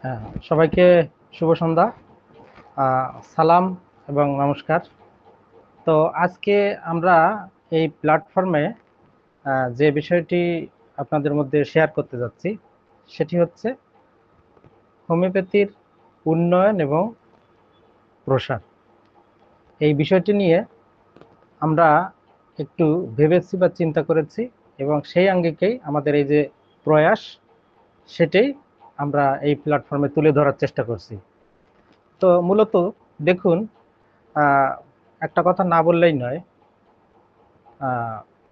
হ্যাঁ, সবাইকে শুভ সন্ধ্যা, সালাম এবং নমস্কার। তো আজকে আমরা এই প্ল্যাটফর্মে যে বিষয়টি আপনাদের মধ্যে শেয়ার করতে যাচ্ছি সেটি হচ্ছে হোমিওপ্যাথির উন্নয়ন এবং প্রসার। এই বিষয়টি নিয়ে আমরা একটু ভেবেছি বা চিন্তা করেছি এবং সেই আঙ্গিকেই আমাদের এই যে প্রয়াস সেটাই আমরা এই প্ল্যাটফর্মে তুলে ধরার চেষ্টা করছি। তো মূলত দেখুন, আহ, একটা কথা না বললেই নয়।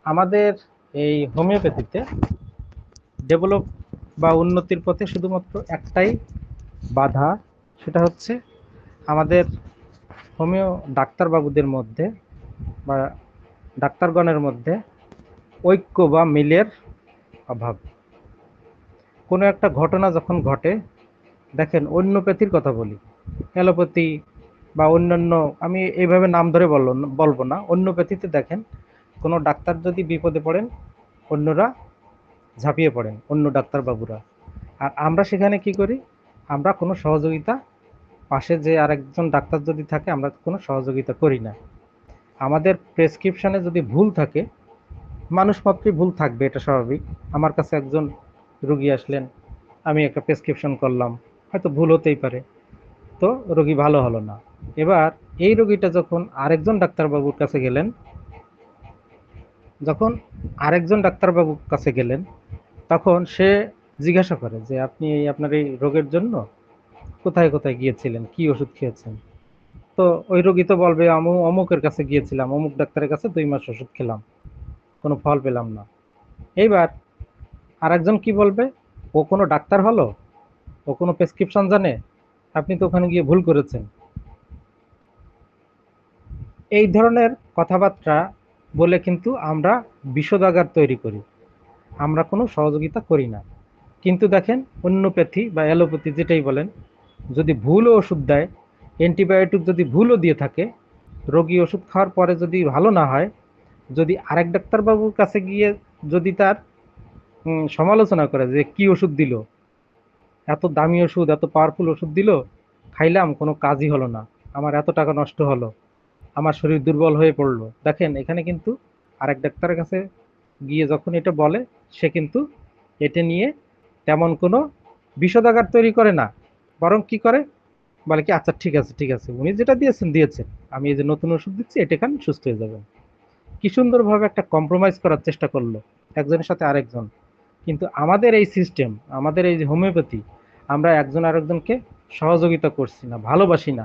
আমাদের এই হোমিওপ্যাথিতে ডেভেলপ বা উন্নতির পথে শুধুমাত্র একটাই বাধা, সেটা হচ্ছে আমাদের হোমিও ডাক্তারবাবুদের মধ্যে বা ডাক্তারগণের মধ্যে ঐক্য বা মিলের অভাব। কোনো একটা ঘটনা যখন ঘটে, দেখেন অন্যপ্যাথির কথা বলি, অ্যালোপ্যাথি বা অন্যান্য, আমি এইভাবে নাম ধরে বলবো না, অন্যপ্যাথিতে দেখেন কোনো ডাক্তার যদি বিপদে পড়েন, অন্যরা ঝাঁপিয়ে পড়েন, অন্য ডাক্তারবাবুরা। আর আমরা সেখানে কি করি? আমরা কোনো সহযোগিতা, পাশে যে আরেকজন ডাক্তার যদি থাকে আমরা কোনো সহযোগিতা করি না। আমাদের প্রেসক্রিপশনে যদি ভুল থাকে, মানুষ মাত্রই ভুল থাকবে, এটা স্বাভাবিক। আমার কাছে একজন রুগী আসলেন, আমি একটা প্রেসক্রিপশন করলাম, হয়তো ভুল হতেই পারে, তো রোগী ভালো হলো না। এবার এই রোগীটা যখন আরেকজন ডাক্তারবাবুর কাছে গেলেন, যখন আরেকজন ডাক্তারবাবুর কাছে গেলেন, তখন সে জিজ্ঞাসা করে যে আপনি আপনার এই রোগের জন্য কোথায় কোথায় গিয়েছিলেন, কি ওষুধ খেয়েছেন। তো ওই রোগী তো বলবে অমুকের কাছে গিয়েছিলাম, অমুক ডাক্তারের কাছে 2 মাস ওষুধ খেলাম, কোনো ফল পেলাম না। এইবার আরেকজন কি বলবে? ও কোনো ডাক্তার হলো? ও কোনো প্রেসক্রিপশন জানে? আপনি তো ওখানে গিয়ে ভুল করেছেন। এই ধরনের কথাবার্তা বলে কিন্তু আমরা বিষোদাগার তৈরি করি, আমরা কোনো সহযোগিতা করি না। কিন্তু দেখেন হোমিওপ্যাথি বা অ্যালোপ্যাথি যেটাই বলেন, যদি ভুলও ওষুধ দেয়, অ্যান্টিবায়োটিক যদি ভুলও দিয়ে থাকে, রোগী ওষুধ খাওয়ার পরে যদি ভালো না হয়, যদি আরেক ডাক্তারবাবুর কাছে গিয়ে যদি তার সমালোচনা করে যে কি ওষুধ দিল, এত দামি ওষুধ, এত পাওয়ারফুল ওষুধ দিল, খাইলাম কোনো কাজই হলো না, আমার এত টাকা নষ্ট হলো, আমার শরীর দুর্বল হয়ে পড়লো। দেখেন এখানে কিন্তু আরেক ডাক্তারের কাছে গিয়ে যখন এটা বলে, সে কিন্তু এটা নিয়ে তেমন কোনো বিষোদাগার তৈরি করে না, বরং কি করে? বলে কি, আচ্ছা ঠিক আছে ঠিক আছে, উনি যেটা দিয়েছেন দিয়েছেন, আমি এই যে নতুন ওষুধ দিচ্ছি, এটা খান, সুস্থ হয়ে যাবেন। কি সুন্দরভাবে একটা কম্প্রোমাইজ করার চেষ্টা করলো একজনের সাথে আরেকজন। কিন্তু আমাদের এই সিস্টেম, আমাদের এই যে হোমিওপ্যাথি, আমরা একজন আরেকজনকে সহযোগিতা করছি না, ভালোবাসি না।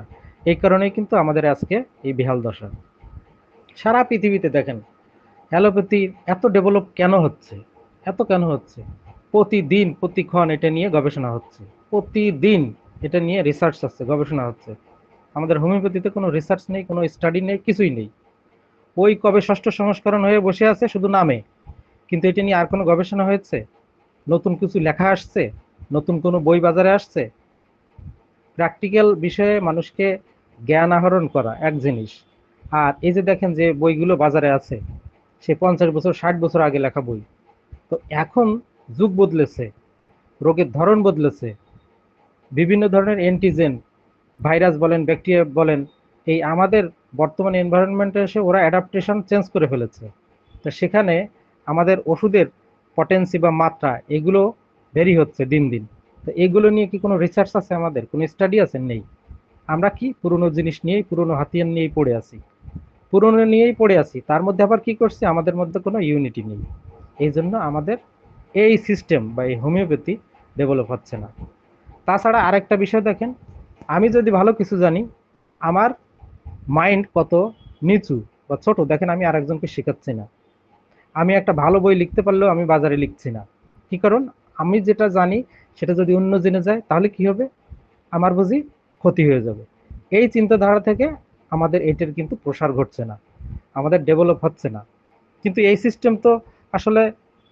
এই কারণেই কিন্তু আমাদের আজকে এই বেহাল দশা। সারা পৃথিবীতে দেখেন অ্যালোপ্যাথি এত ডেভেলপ কেন হচ্ছে, এত কেন হচ্ছে? প্রতিদিন প্রতিক্ষণ এটা নিয়ে গবেষণা হচ্ছে, প্রতিদিন এটা নিয়ে রিসার্চ হচ্ছে, গবেষণা হচ্ছে। আমাদের হোমিওপ্যাথিতে কোনো রিসার্চ নেই, কোনো স্টাডি নেই, কিছুই নেই। ওই কবে ষষ্ঠ সংস্করণ হয়ে বসে আছে শুধু নামে, কিন্তু এটা নিয়ে আর কোনো গবেষণা হয়েছে? নতুন কিছু লেখা আসছে? নতুন কোনো বই বাজারে আসছে? প্র্যাকটিক্যাল বিষয়ে মানুষকে জ্ঞান আহরণ করা এক জিনিস, আর এই যে দেখেন যে বইগুলো বাজারে আছে, সে 50 বছর 60 বছর আগে লেখা বই। তো এখন যুগ বদলেছে, রোগের ধরন বদলেছে, বিভিন্ন ধরনের অ্যান্টিজেন, ভাইরাস বলেন, ব্যাকটেরিয়া বলেন, এই আমাদের বর্তমান এনভায়রনমেন্টে এসে ওরা অ্যাডাপ্টেশন চেঞ্জ করে ফেলেছে। তো সেখানে আমাদের ওষুধের পটেন্সি বা মাত্রা এগুলো ভেরি হচ্ছে দিন দিন। তো এগুলো নিয়ে কি কোনো রিসার্চ আছে, আমাদের কোনো স্টাডি আছে? নেই। আমরা কি পুরনো জিনিস নিয়েই, পুরনো হাতিয়ার নিয়েই পড়ে আছি, পুরনো নিয়েই পড়ে আছি, তার মধ্যে আবার কি করছি, আমাদের মধ্যে কোনো ইউনিটি নেই। এই জন্য আমাদের এই সিস্টেম বা এই হোমিওপ্যাথি ডেভেলপ হচ্ছে না। তাছাড়া আরেকটা বিষয় দেখেন, আমি যদি ভালো কিছু জানি, আমার মাইন্ড কত নিচু বা ছোট, দেখেন আমি আরেকজনকে শেখাচ্ছি না। আমি একটা ভালো বই লিখতে পারলেও আমি বাজারে লিখছি না। কি কারণ? আমি যেটা জানি সেটা যদি অন্য জেনে যায় তাহলে কি হবে? আমার বুঝি ক্ষতি হয়ে যাবে। এই চিন্তাধারা থেকে আমাদের এটার কিন্তু প্রসার ঘটছে না, আমাদের ডেভেলপ হচ্ছে না। কিন্তু এই সিস্টেম তো আসলে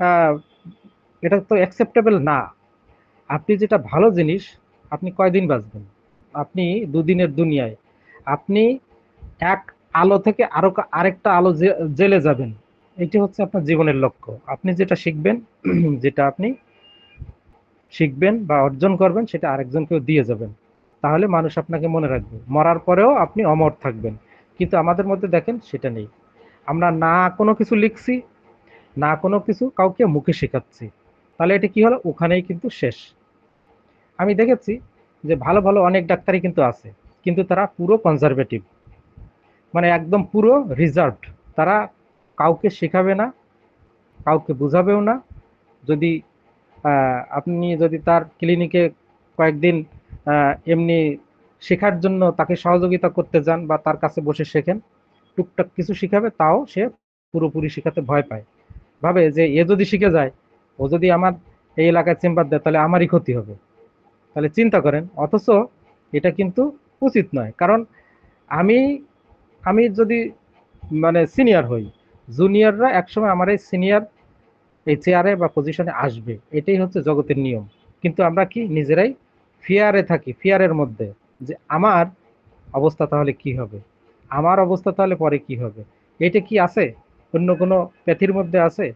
আহ, এটা তো অ্যাকসেপ্টেবল না। আপনি যেটা ভালো জিনিস, আপনি কয়দিন বাঁচবেন? আপনি দুদিনের দুনিয়ায়, আপনি এক আলো থেকে আরেকটা আলো জেলে যাবেন। এটি হচ্ছে আপনার জীবনের লক্ষ্য। আপনি যেটা শিখবেন যেটা আপনি শিখবেন বা অর্জন করবেন সেটা আরেকজনকেও দিয়ে যাবেন, তাহলে মানুষ আপনাকে মনে রাখবে, মরার পরেও আপনি অমর থাকবেন। কিন্তু আমাদের মধ্যে দেখেন সেটা নেই। আমরা না কোনো কিছু লিখছি, না কোনো কিছু কাউকে মুখে শেখাচ্ছি, তাহলে এটা কি হলো, ওখানেই কিন্তু শেষ। আমি দেখেছি যে ভালো ভালো অনেক ডাক্তারই কিন্তু আছে, কিন্তু তারা পুরো কনজারভেটিভ, মানে একদম পুরো রিজার্ভড। তারা কাউকে শেখাবে না, কাউকে বুঝাবেও না। যদি আপনি যদি তার ক্লিনিকে কয়েকদিন এমনি শেখার জন্য তাকে সহযোগিতা করতে যান বা তার কাছে বসে শেখেন, টুকটাক কিছু শিখাবে, তাও সে পুরোপুরি শেখাতে ভয় পায়, ভাবে যে এ যদি শিখে যায়, ও যদি আমার এই এলাকায় চেম্বার দেয় তাহলে আমারই ক্ষতি হবে। তাহলে চিন্তা করেন, অথচ এটা কিন্তু উচিত নয়। কারণ আমি আমি যদি মানে সিনিয়র হই, জুনিয়ররা একসময় আমার এই সিনিয়র এই চেয়ারে বা পজিশনে আসবে, এটাই হচ্ছে জগতের নিয়ম। কিন্তু আমরা কি নিজেরাই ফিয়ারে থাকি, ফিয়ারের মধ্যে, যে আমার অবস্থা তাহলে কি হবে, আমার অবস্থা তাহলে পরে কি হবে। এটা কি আছে অন্য কোনো প্যাথির মধ্যে আছে?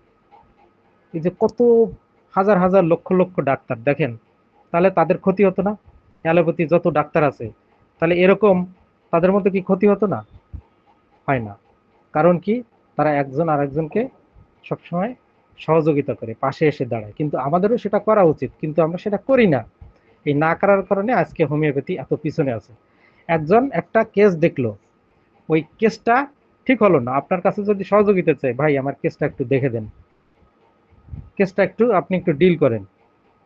এই যে কত হাজার হাজার লক্ষ লক্ষ ডাক্তার দেখেন, তাহলে তাদের ক্ষতি হতো না? অ্যালোপ্যাথি যত ডাক্তার আছে, তাহলে এরকম তাদের মধ্যে কি ক্ষতি হতো না? হয় না। কারণ কি, তারা একজন আরেকজনকে সবসময় সহযোগিতা করে, পাশে এসে দাঁড়ায়। কিন্তু আমাদেরও সেটা করা উচিত, কিন্তু আমরা সেটা করি না। এই না করার কারণে আজকে হোমিওপ্যাথি এত পিছনে আছে। একজন একটা কেস দেখলো, ওই কেসটা ঠিক হলো না, আপনার কাছে যদি সহযোগিতা চাই, ভাই আমার কেসটা একটু দেখে দেন, কেসটা একটু আপনি একটু ডিল করেন।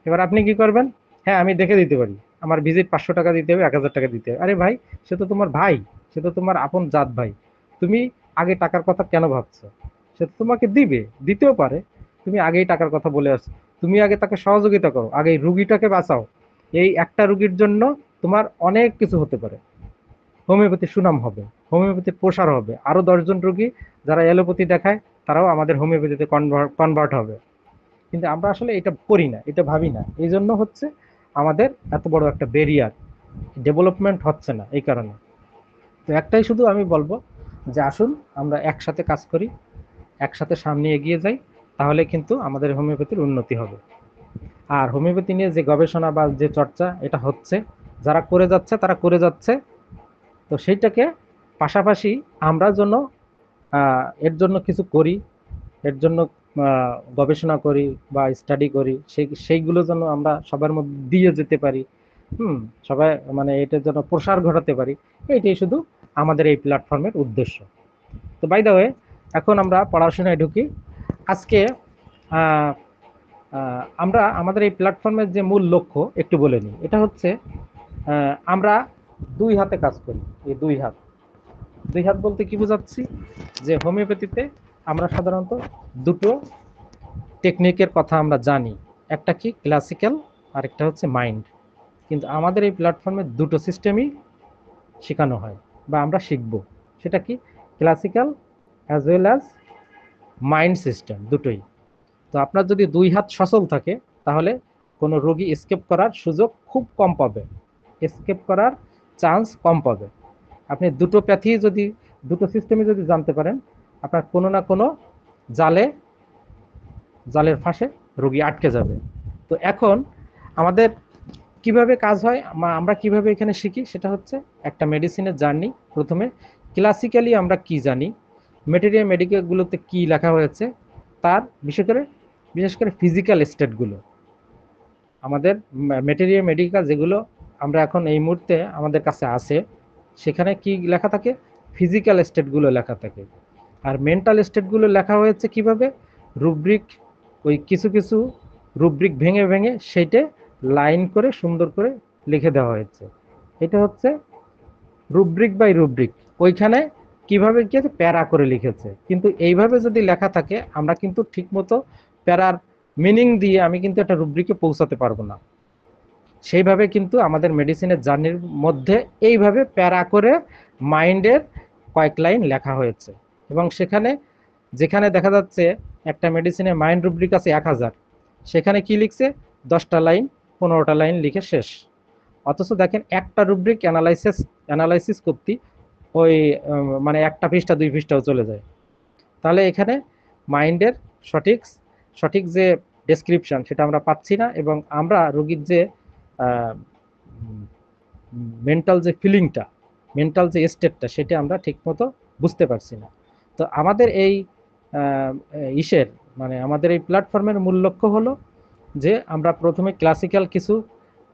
এবার আপনি কি করবেন? হ্যাঁ আমি দেখে দিতে পারি, আমার ভিজিট 500 টাকা দিতে হবে, 1000 টাকা দিতে হবে। আরে ভাই, সে তো তোমার ভাই, সে তো তোমার আপন জাত ভাই, তুমি আগে টাকার কথা কেন ভাবছো? সে তো তোমাকে দিবে, দিতেও পারে, তুমি আগেই টাকার কথা বলে আসছো। তুমি আগে তাকে সহযোগিতা করো, আগে এই রুগীটাকে বাঁচাও। এই একটা রুগীর জন্য তোমার অনেক কিছু হতে পারে, হোমিওপ্যাথির সুনাম হবে, হোমিওপ্যাথির প্রসার হবে, আরো 10 জন রুগী যারা অ্যালোপ্যাথি দেখায় তারাও আমাদের হোমিওপ্যাথিতে কনভার্ট হবে। কিন্তু আমরা আসলে এটা করি না, এটা ভাবি না, এই জন্য হচ্ছে আমাদের এত বড় একটা ব্যারিয়ার, ডেভেলপমেন্ট হচ্ছে না এই কারণে। তো একটাই শুধু আমি বলবো, যে আসুন আমরা একসাথে কাজ করি, একসাথে সামনে এগিয়ে যাই, তাহলে কিন্তু আমাদের হোমিওপ্যাথির উন্নতি হবে। আর হোমিওপ্যাথি নিয়ে যে গবেষণা বা যে চর্চা এটা হচ্ছে, যারা করে যাচ্ছে তারা করে যাচ্ছে, তো সেইটাকে পাশাপাশি আমরা জন্য এর জন্য কিছু করি, এর জন্য গবেষণা করি বা স্টাডি করি, সেইগুলো যেন আমরা সবার মধ্যে দিয়ে যেতে পারি। হুম, সবাই মানে এটার জন্য প্রসার ঘটাতে পারি, এইটাই শুধু আমাদের এই প্ল্যাটফর্মের উদ্দেশ্য। তো বাই দ্য ওয়ে, এখন আমরা পড়াশোনায় ঢুকি। আজকে আহ, আমরা আমাদের এই প্ল্যাটফর্মের যে মূল লক্ষ্য একটু বলে নিই। এটা হচ্ছে আমরা দুই হাতে কাজ করি। এই দুই হাত, দুই হাত বলতে কি বোঝাচ্ছি, যে হোমিওপ্যাথিতে আমরা সাধারণত দুটো টেকনিকের কথা আমরা জানি, একটা কি ক্লাসিক্যাল, আর একটা হচ্ছে মাইন্ড। কিন্তু আমাদের এই প্ল্যাটফর্মে দুটো সিস্টেমই শেখানো হয় বা আমরা শিখব। সেটা কি, classical as well as mind system, দুটোই। তো আপনার যদি দুই হাত সচল থাকে, তাহলে কোনো রোগী এসকেপ করার সুযোগ খুব কম পাবে, এসকেপ করার চান্স কম পাবে। আপনি দুটো প্যাথি যদি, দুটো সিস্টেমে যদি জানতে পারেন, আপনার কোনো না কোনো জালে, জালের ফাঁসে রোগী আটকে যাবে। তো এখন আমাদের কিভাবে কাজ হয়, আমরা কিভাবে এখানে শিখি, সেটা হচ্ছে একটা মেডিসিনের জার্নি। প্রথমে ক্লাসিক্যালি আমরা কি জানি, মেটেরিয়াল মেডিকেলগুলোতে কি লেখা হয়েছে, তার বিশেষ করে ফিজিক্যাল স্টেটগুলো, আমাদের মেটেরিয়াল মেডিকেল যেগুলো আমরা এখন এই মুহূর্তে আমাদের কাছে আছে, সেখানে কি লেখা থাকে, ফিজিক্যাল স্টেটগুলো লেখা থাকে। আর মেন্টাল স্টেটগুলো লেখা হয়েছে কিভাবে, রুব্রিক, ওই কিছু কিছু রুব্রিক ভেঙে ভেঙে সেইটে লাইন করে সুন্দর করে লিখে দেওয়া হয়েছে। এটা হচ্ছে রুব্রিক বাই রুব্রিক, ওইখানে কিভাবে কি প্যারা করে লিখেছে। কিন্তু এইভাবে যদি লেখা থাকে, আমরা কিন্তু ঠিকমতো প্যারার মিনিং দিয়ে আমি কিন্তু একটা রুব্রিকে পৌঁছাতে পারবো না। সেইভাবে কিন্তু আমাদের মেডিসিনের জার্নির মধ্যে এইভাবে প্যারা করে মাইন্ডের কয়েক লাইন লেখা হয়েছে। এবং সেখানে, যেখানে দেখা যাচ্ছে একটা মেডিসিনের মাইন্ড রুব্রিক আছে 1000, সেখানে কি লিখছে, 10টা লাইন, 15টা লাইন লিখে শেষ। অথচ দেখেন একটা রুব্রিক অ্যানালাইসিস করতে ওই মানে একটা পৃষ্ঠা 2 পৃষ্ঠাও চলে যায়। তাহলে এখানে মাইন্ডের সঠিক সঠিক যে ডেসক্রিপশন সেটা আমরা পাচ্ছি না, এবং আমরা রোগীর যে মেন্টাল যে ফিলিংটা, মেন্টাল যে স্টেটটা, সেটা আমরা ঠিকমতো বুঝতে পারছি না। তো আমাদের এই ইসের মানে আমাদের এই প্ল্যাটফর্মের মূল লক্ষ্য হলো যে আমরা প্রথমে ক্লাসিক্যাল কিছু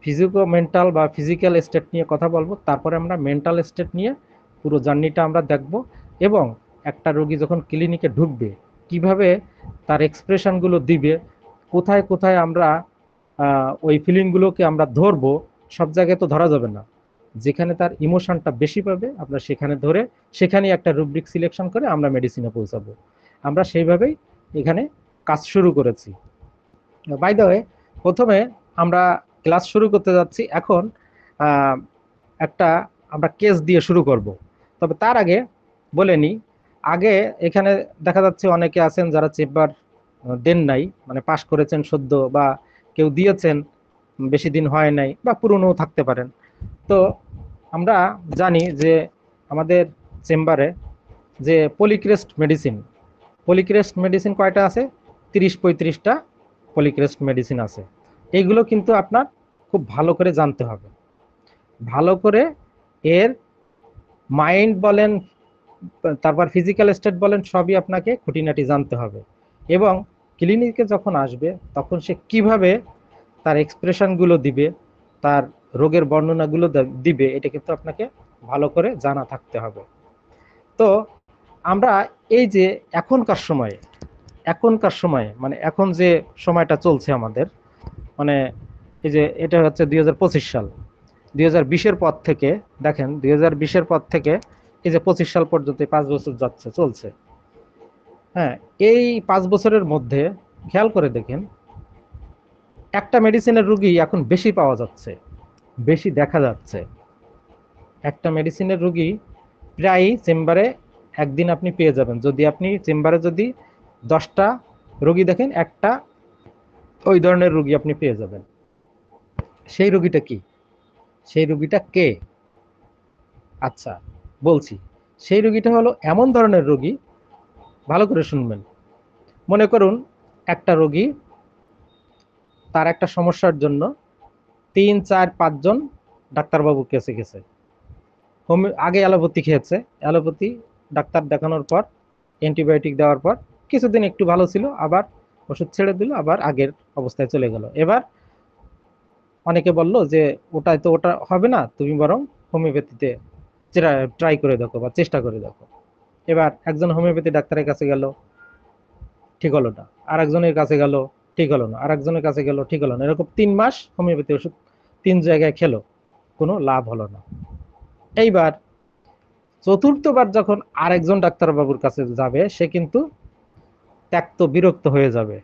ফিজিকো মেন্টাল বা ফিজিক্যাল স্টেট নিয়ে কথা বলবো, তারপরে আমরা মেন্টাল স্টেট নিয়ে পুরো জার্নিটা আমরা দেখব, এবং একটা রোগী যখন ক্লিনিকে ঢুকবে কিভাবে তার এক্সপ্রেশনগুলো দিবে, কোথায় কোথায় আমরা ওই ফিলিংগুলোকে আমরা ধরবো। সব জায়গায় তো ধরা যাবে না, যেখানে তার ইমোশনটা বেশি পাবে আমরা সেখানে ধরে সেখানেই একটা রুব্রিক সিলেকশন করে আমরা মেডিসিনে পৌঁছাবো। আমরা সেইভাবেই এখানে কাজ শুরু করেছি। বাই দ্য ওয়ে, প্রথমে আমরা ক্লাস শুরু করতে যাচ্ছি এখন। একটা আমরা কেস দিয়ে শুরু করব, তবে তার আগে বলে নিই। আগে এখানে দেখা যাচ্ছে অনেকে আছেন যারা চেম্বার দেন নাই, মানে পাশ করেছেন সদ্য, বা কেউ দিয়েছেন বেশি দিন হয় নাই, বা পুরনো থাকতে পারেন। তো আমরা জানি যে আমাদের চেম্বারে যে পলিক্রেস্ট মেডিসিন কয়টা আছে? 30-35টা পলিক্রেস্ট মেডিসিন আছে। এইগুলো কিন্তু আপনার খুব ভালো করে জানতে হবে, ভালো করে এর মাইন্ড বলেন, তারপর ফিজিক্যাল স্টেট বলেন, সবই আপনাকে খুঁটিনাটি জানতে হবে। এবং ক্লিনিকে যখন আসবে তখন সে কিভাবে তার এক্সপ্রেশনগুলো দিবে, তার রোগের বর্ণনাগুলো দিবে, এটা কিন্তু আপনাকে ভালো করে জানা থাকতে হবে। তো আমরা এই যে এখনকার সময়ে মানে এখন যে সময়টা চলছে আমাদের, মানে এই যে এটা হচ্ছে 2025 সাল, 2020-এর পর থেকে দেখেন, 2020-এর পর থেকে এই যে 25 সাল পর্যন্ত 5 বছর চলছে। হ্যাঁ, এই 5 বছরের মধ্যে খেয়াল করে দেখেন, একটা মেডিসিনের রুগী এখন বেশি পাওয়া যাচ্ছে, বেশি দেখা যাচ্ছে। একটা মেডিসিনের রুগী প্রায় চেম্বারে একদিন আপনি পেয়ে যাবেন, যদি আপনি চেম্বারে যদি 10টা রোগী দেখেন, একটা ওই ধরনের রুগী আপনি পেয়ে যাবেন। সেই রুগীটা কি? সেই রুগীটা কে? আচ্ছা, বলছি। সেই রুগীটা হলো এমন ধরনের রোগী, ভালো করে শুনবেন। মনে করুন একটা রোগী, তার একটা সমস্যার জন্য 3-4-5 জন ডাক্তারবাবুর কাছে গেছে। আগে অ্যালোপ্যাথি খেয়েছে, অ্যালোপ্যাথি ডাক্তার দেখানোর পর, অ্যান্টিবায়োটিক দেওয়ার পর কিছুদিন একটু ভালো ছিল, আবার ওষুধ ছেড়ে দিল, আবার আগের অবস্থায় চলে গেল। এবার অনেকে বলল যে ওটা হবে না, তুমি বরং হোমিওপ্যাথিতে ট্রাই করে দেখো বা চেষ্টা করে দেখো। এবার একজন হোমিওপ্যাথি ডাক্তারের কাছে গেল, ঠিক হলো না। আর একজনের কাছে গেল, ঠিক হলো না। আর একজনের কাছে গেল, ঠিক হলো না। এরকম 3 মাস হোমিওপ্যাথি ওষুধ 3 জায়গায় খেলো, কোনো লাভ হলো না। এইবার চতুর্থবার যখন আরেকজন ডাক্তারবাবুর কাছে যাবে, সে কিন্তু ত্যক্ত বিরক্ত হয়ে যাবে।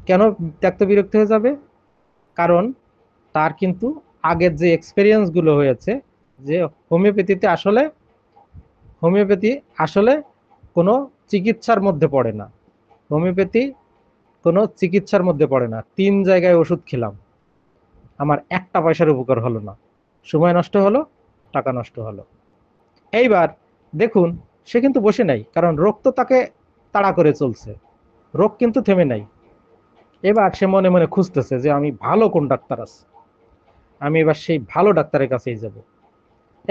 কেন ত্যক্ত বিরক্ত হয়ে যাবে? কারণ তার কিন্তু আগের যে এক্সপেরিয়েন্স গুলো হয়েছে, যে হোমিওপ্যাথিতে আসলে হোমিওপ্যাথি আসলে কোনো চিকিৎসার মধ্যে পড়ে না। হোমিওপ্যাথি কোনো চিকিৎসার মধ্যে পড়ে না। 3 জায়গায় ওষুধ খেলাম, আমার একটা পয়সার উপকার হলো না, সময় নষ্ট হলো, টাকা নষ্ট হলো। এইবার দেখুন, সে কিন্তু বসে নাই, কারণ রোগ তো তাকে তাড়া করে চলছে, রোগ কিন্তু থেমে নাই। এবার সে মনে মনে খুঁজতেছে যে আমি ভালো কোন ডাক্তার আছে, আমি এবার সেই ভালো ডাক্তারের কাছেই যাব।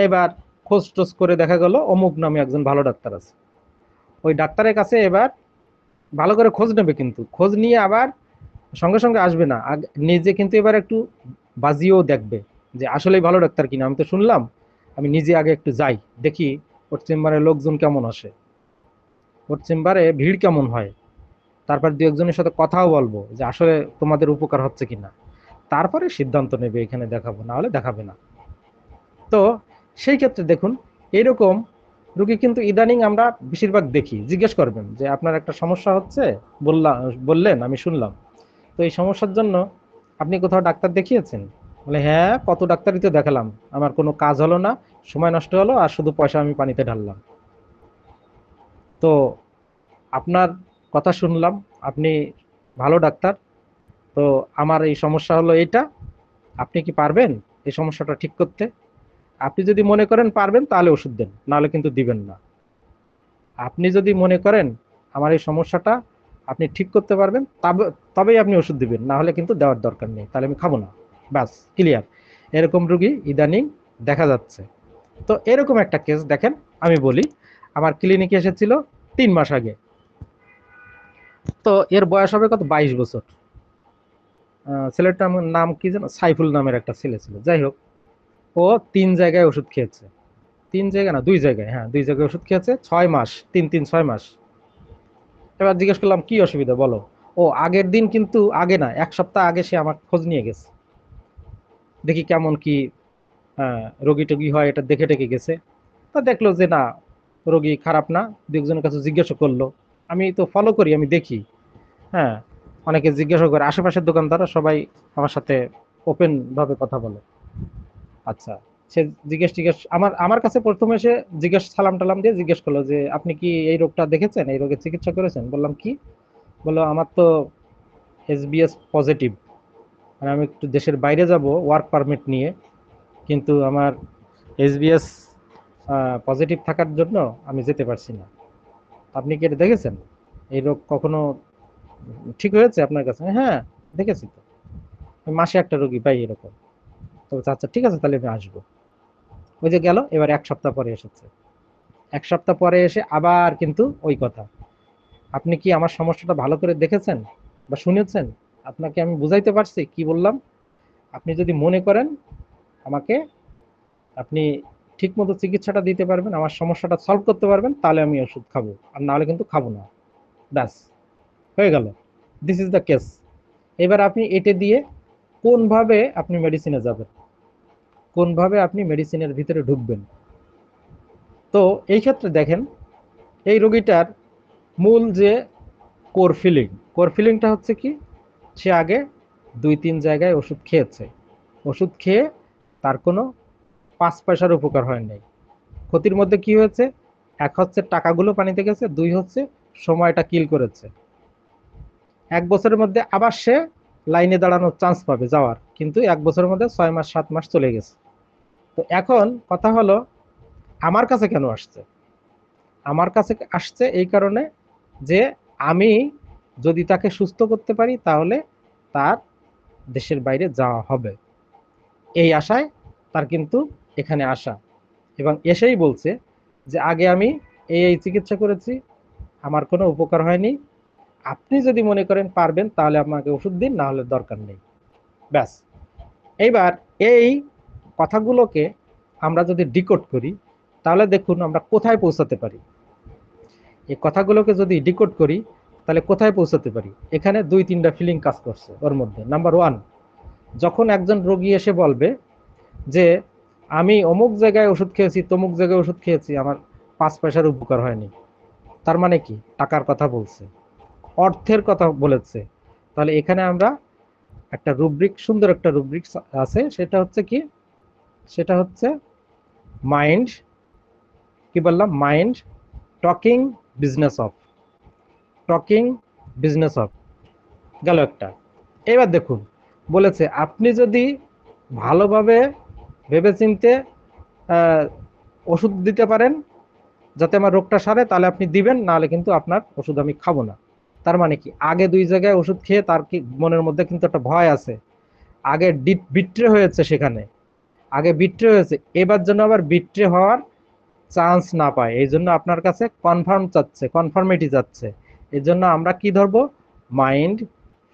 এবার খোঁজ টোজ করে দেখা গেল অমুক নামে একজন ভালো ডাক্তার আছে। ওই ডাক্তারের কাছে এবার ভালো করে খোঁজ নেবে, কিন্তু খোঁজ নিয়ে আবার সঙ্গে সঙ্গে আসবে না, নিজে কিন্তু এবার একটু বাজিয়েও দেখবে যে আসলেই ভালো ডাক্তার কিনা। আমি তো শুনলাম, আমি নিজে আগে একটু যাই, দেখি ওর চেম্বারে লোকজন কেমন আসে, ওর চেম্বারে ভিড় কেমন হয়, তারপর দু একজনের সাথে কথাও বলবো যে আসলে তোমাদের উপকার হচ্ছে কিনা। তারপরে সিদ্ধান্ত নেবে এখানে দেখাবো, না হলে দেখাবে না। তো সেই ক্ষেত্রে দেখুন, এরকম রুগী কিন্তু ইদানিং আমরা বেশিরভাগ দেখি। জিজ্ঞেস করবেন যে আপনার একটা সমস্যা হচ্ছে, বললেন, আমি শুনলাম, তো এই সমস্যার জন্য আপনি কোথাও ডাক্তার দেখিয়েছেন? বলে হ্যাঁ, কত ডাক্তারই তো দেখালাম, আমার কোনো কাজ হলো না, সময় নষ্ট হলো, আর শুধু পয়সা আমি পানিতে ঢাললাম। তো আপনার কথা শুনলাম, আপনি ভালো ডাক্তার, তো আমার এই সমস্যা হলো এইটা, আপনি কি পারবেন এই সমস্যাটা ঠিক করতে? আপনি যদি মনে করেন পারবেন তাহলে ওষুধ দেন, নাহলে কিন্তু দিবেন না। আপনি যদি মনে করেন আমার এই সমস্যাটা আপনি ঠিক করতে পারবেন, তবেই আপনি ওষুধ দিবেন, না হলে কিন্তু দেওয়ার দরকার নেই, তাহলে আমি খাবো না। ব্যাস, ক্লিয়ার। এরকম রোগী ইদানিং দেখা যাচ্ছে। তো এরকম একটা কেস দেখেন, আমি বলি, আমার ক্লিনিকে এসেছিল 3 মাস আগে। তো এর বয়স হবে কত, 22 বছর। ছেলেটার নাম কি যেন, সাইফুল নামের একটা ছেলে ছিল। যাই হোক, ও 3 জায়গায় ওষুধ খেয়েছে। 3 জায়গায় না, 2 জায়গায়, হ্যাঁ 2 জায়গায় ওষুধ খেয়েছে 6 মাস, 3 3 6 মাস। এবার জিজ্ঞেস করলাম কি অসুবিধা বলো। ও আগের দিন কিন্তু, আগে না, 1 সপ্তাহ আগে সে আমার খোঁজ নিয়ে গেছে, দেখি কেমন কি রোগী টোগী হয়, এটা দেখে টেকে গেছে। তা দেখলো যে না, রোগী খারাপ না। দু একজনের কাছে জিজ্ঞাসা করলো, আমি তো ফলো করি, আমি দেখি। হ্যাঁ, অনেকে জিজ্ঞাসা করে, আশেপাশের দোকানদাররা সবাই আমার সাথে ওপেন ভাবে কথা বলে। আচ্ছা, সে জিজ্ঞেস আমার আমার কাছে প্রথমে এসে সালাম টালাম দিয়ে জিজ্ঞেস করলো যে আপনি কি এই রোগটা দেখেছেন, এই রোগের চিকিৎসা করেছেন? বললাম কি। বললো আমার তো এসবিএস পজিটিভ, মানে আমি একটু দেশের বাইরে যাব ওয়ার্ক পারমিট নিয়ে, কিন্তু আমার এসবিএস পজিটিভ থাকার জন্য আমি যেতে পারছি না। আপনি কি এটা দেখেছেন? এই রোগ কখনো ঠিক হয়েছে আপনার কাছে? হ্যাঁ, দেখেছি তো, মাসে একটা রোগী পাই এরকম। তো বলছে, আচ্ছা ঠিক আছে, তাহলে আমি আসবো। ওই যে গেল, এবার 1 সপ্তাহ পরে এসেছে। 1 সপ্তাহ পরে এসে আবার কিন্তু ওই কথা, আপনি কি আমার সমস্যাটা ভালো করে দেখেছেন বা শুনেছেন? আপনাকে আমি বুঝাইতে পারছি কি বললাম? আপনি যদি মনে করেন আমাকে, আপনি ঠিক মতো চিকিৎসাটা দিতে পারবেন, আমার সমস্যাটা সলভ করতে পারবেন, তাহলে আমি ওষুধ খাবো, আর না হলে কিন্তু খাবো না। ব্যাস, হয়ে গেল। This is the case. এবার আপনি এটা দিয়ে কোনভাবে আপনি মেডিসিনে যাবেন, কোনভাবে আপনি মেডিসিনের ভিতরে ঢুকবেন। তো এই ক্ষেত্রে দেখেন, এই রোগীটার মূল যে কোর ফিলিং, কোর ফিলিংটা হচ্ছে কি, সে আগে 2 3 জায়গায় ওষুধ খেয়েছে। ওষুধ খেয়ে তার কোনো 5 পয়সার উপকার হয় নাই। ক্ষতির মধ্যে কি হয়েছে? এক হচ্ছে টাকাগুলো পানিতে গেছে, 2 হচ্ছে সময়টা কিল করেছে। 1 বছরের মধ্যে আবার সে লাইনে দাঁড়ানোর চান্স পাবে যাওয়ার, কিন্তু 1 বছরের মধ্যে 6 মাস 7 মাস চলে গেছে। তো এখন কথা হলো, আমার কাছে কেন আসছে? আমার কাছে আসছে এই কারণে যে আমি যদি তাকে সুস্থ করতে পারি, তাহলে তার দেশের বাইরে যাওয়া হবে, এই আশায় তার কিন্তু এখানে আসা। এবং এসেই বলছে যে আগে আমি এই চিকিৎসা করেছি, আমার কোনো উপকার হয়নি, আপনি যদি মনে করেন পারবেন তাহলে আমাকে ওষুধ দিন, না হলে দরকার নেই। ব্যাস। এইবার এই কথাগুলোকে আমরা যদি ডিকোড করি, তাহলে দেখুন আমরা কোথায় পৌঁছাতে পারি। এই কথাগুলোকে যদি ডিকোড করি, তাহলে কোথায় পৌঁছাতে পারি? এখানে 2 3টা ফিলিং কাজ করছে ওর মধ্যে। নাম্বার 1, যখন একজন রোগী এসে বলবে যে আমি অমুক জায়গায় ওষুধ খেয়েছি, তমুক জায়গায় ওষুধ খেয়েছি, আমার 5 পয়সার উপকার হয়নি, তার মানে কি? টাকার কথা বলছে, অর্থের কথা বলেছে। তাহলে এখানে আমরা একটা রুব্রিক, সুন্দর একটা রুব্রিক আছে, সেটা হচ্ছে কি, সেটা হচ্ছে মাইন্ড, কি বললাম, mind talking business of, talking business of, গেল একটা। এবার দেখুন, বলেছে আপনি যদি ভালোভাবে ভেবেচিন্তে ওষুধ দিতে পারেন যাতে আমার রোগটা সারে, তাহলে আপনি দিবেন, নাহলে কিন্তু আপনার ওষুধ আমি খাবো না। তার মানে কি, আগে 2 জায়গায় ওষুধ খেয়ে তার কি মনের মধ্যে কিন্তু একটা ভয় আছে, আগে বিট্রে হয়েছে সেখানে, আগে বিট্রে হয়েছে, এবার যেন আবার বিট্রে হওয়ার চান্স না পায়, এই জন্য আপনার কাছে কনফার্ম চাচ্ছে, কনফার্মিটি যাচ্ছে। এই জন্য আমরা কি ধরবো? Mind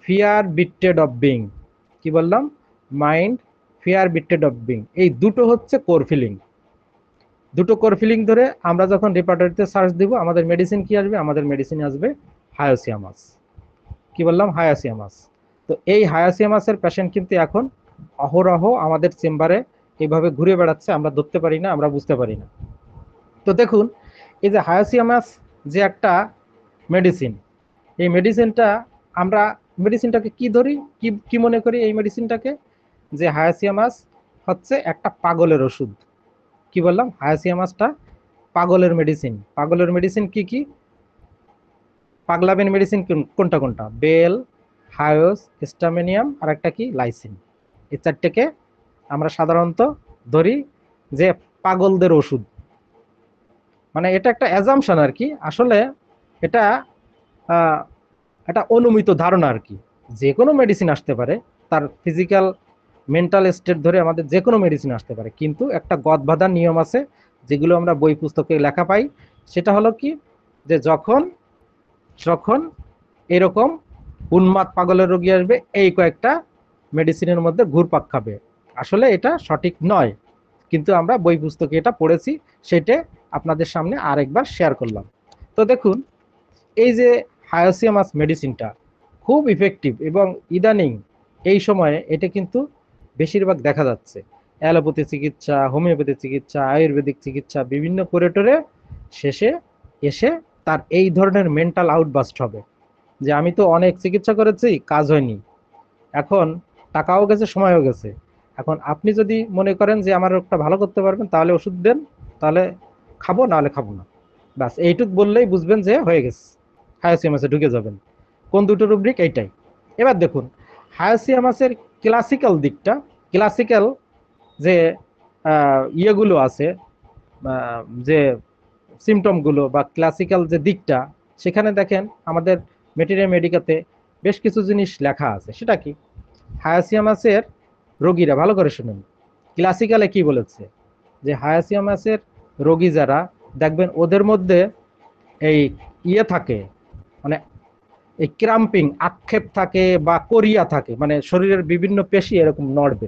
fear betrayed of being, কি বললাম? Mind fear betrayed of being, এই দুটো হচ্ছে কোর ফিলিং। দুটো কোর ফিলিং ধরে আমরা যখন রেপার্টরিতে সার্চ দিব, আমাদের মেডিসিন কি আসবে? আমাদের মেডিসিন আসবে হায়োসিয়ামাস। কি বললাম? হায়াসিয়ামাস। তো এই হায়াসিয়ামাসের পেশেন্ট কিন্তু এখন অহরহ আমাদের চেম্বারে এইভাবে ঘুরে বেড়াচ্ছে, আমরা ধরতে পারি না, আমরা বুঝতে পারি না। তো দেখুন, এই যে হায়াসিয়ামাস যে একটা মেডিসিন, এই মেডিসিনটা আমরা, মেডিসিনটাকে কি ধরি, কি কি মনে করি এই মেডিসিনটাকে? যে হায়াসিয়ামাস হচ্ছে একটা পাগলের ওষুধ। কি বললাম? হায়াসিয়ামাসটা পাগলের মেডিসিন। পাগলের মেডিসিন কি কি? পাগলামের মেডিসিন কোনটা কোনটা? বেল, হায়োস, স্টামিনিয়াম, আর একটা কি, লাইসিন। এই 4টেকে আমরা সাধারণত ধরি যে পাগলদের ওষুধ। মানে এটা একটা অ্যাজাম্পশন আর কি, আসলে এটা একটা অনুমিত ধারণা আর কি। যে কোনো মেডিসিন আসতে পারে, তার ফিজিক্যাল মেন্টাল স্টেট ধরে আমাদের যে কোনো মেডিসিন আসতে পারে, কিন্তু একটা গদ বাঁধা নিয়ম আছে যেগুলো আমরা বই পুস্তকে লেখা পাই। সেটা হলো কি, যে যখন যখন এরকম উন্মাদ পাগলের রোগী আসবে, এই কয়েকটা মেডিসিনের মধ্যে ঘুরপাক খাবে। আসলে এটা সঠিক নয়, কিন্তু আমরা বই পুস্তকে এটা পড়েছি, সেটা আপনাদের সামনে আরেকবার শেয়ার করলাম। তো দেখুন, এই যে হায়াসিয়ামাস মেডিসিনটা খুব ইফেক্টিভ, এবং ইদানিং এই সময়ে এটা কিন্তু বেশিরভাগ দেখা যাচ্ছে অ্যালোপ্যাথি চিকিৎসা, হোমিওপ্যাথি চিকিৎসা, আয়ুর্বেদিক চিকিৎসা বিভিন্ন করিডোরে শেষে এসে তার এই ধরনের মেন্টাল আউটবাস্ট হবে যে আমি তো অনেক চিকিৎসা করেছি, কাজ হয়নি, এখন টাকাও গেছে, সময়ও গেছে, এখন আপনি যদি মনে করেন যে আমার রোগটা ভালো করতে পারবেন তাহলে ওষুধ দেন, তাহলে খাবো, নাহলে খাবো না। বাস এইটুক বললেই বুঝবেন যে হয়ে গেছে, হায়াসিয়ামাসে ঢুকে যাবেন। কোন দুটো রুব্রিক? এইটাই। এবার দেখুন, হায়াসিয়ামাসের ক্লাসিক্যাল দিকটা, ক্লাসিক্যাল যে ইয়েগুলো আছে, যে সিমটমগুলো বা ক্লাসিক্যাল যে দিকটা, সেখানে দেখেন আমাদের মেটেরিয়াল মেডিকাতে বেশ কিছু জিনিস লেখা আছে। সেটা কি? হায়াসিয়ামাসের রোগীরা, ভালো করে শুনুন, ক্লাসিক্যালে কি বলেছে, যে হায়াসিয়ামাসের রোগী যারা দেখবেন ওদের মধ্যে এই ইয়ে থাকে, মানে এই ক্রাম্পিং আক্ষেপ থাকে বা কোরিয়া থাকে, মানে শরীরের বিভিন্ন পেশি এরকম নড়বে,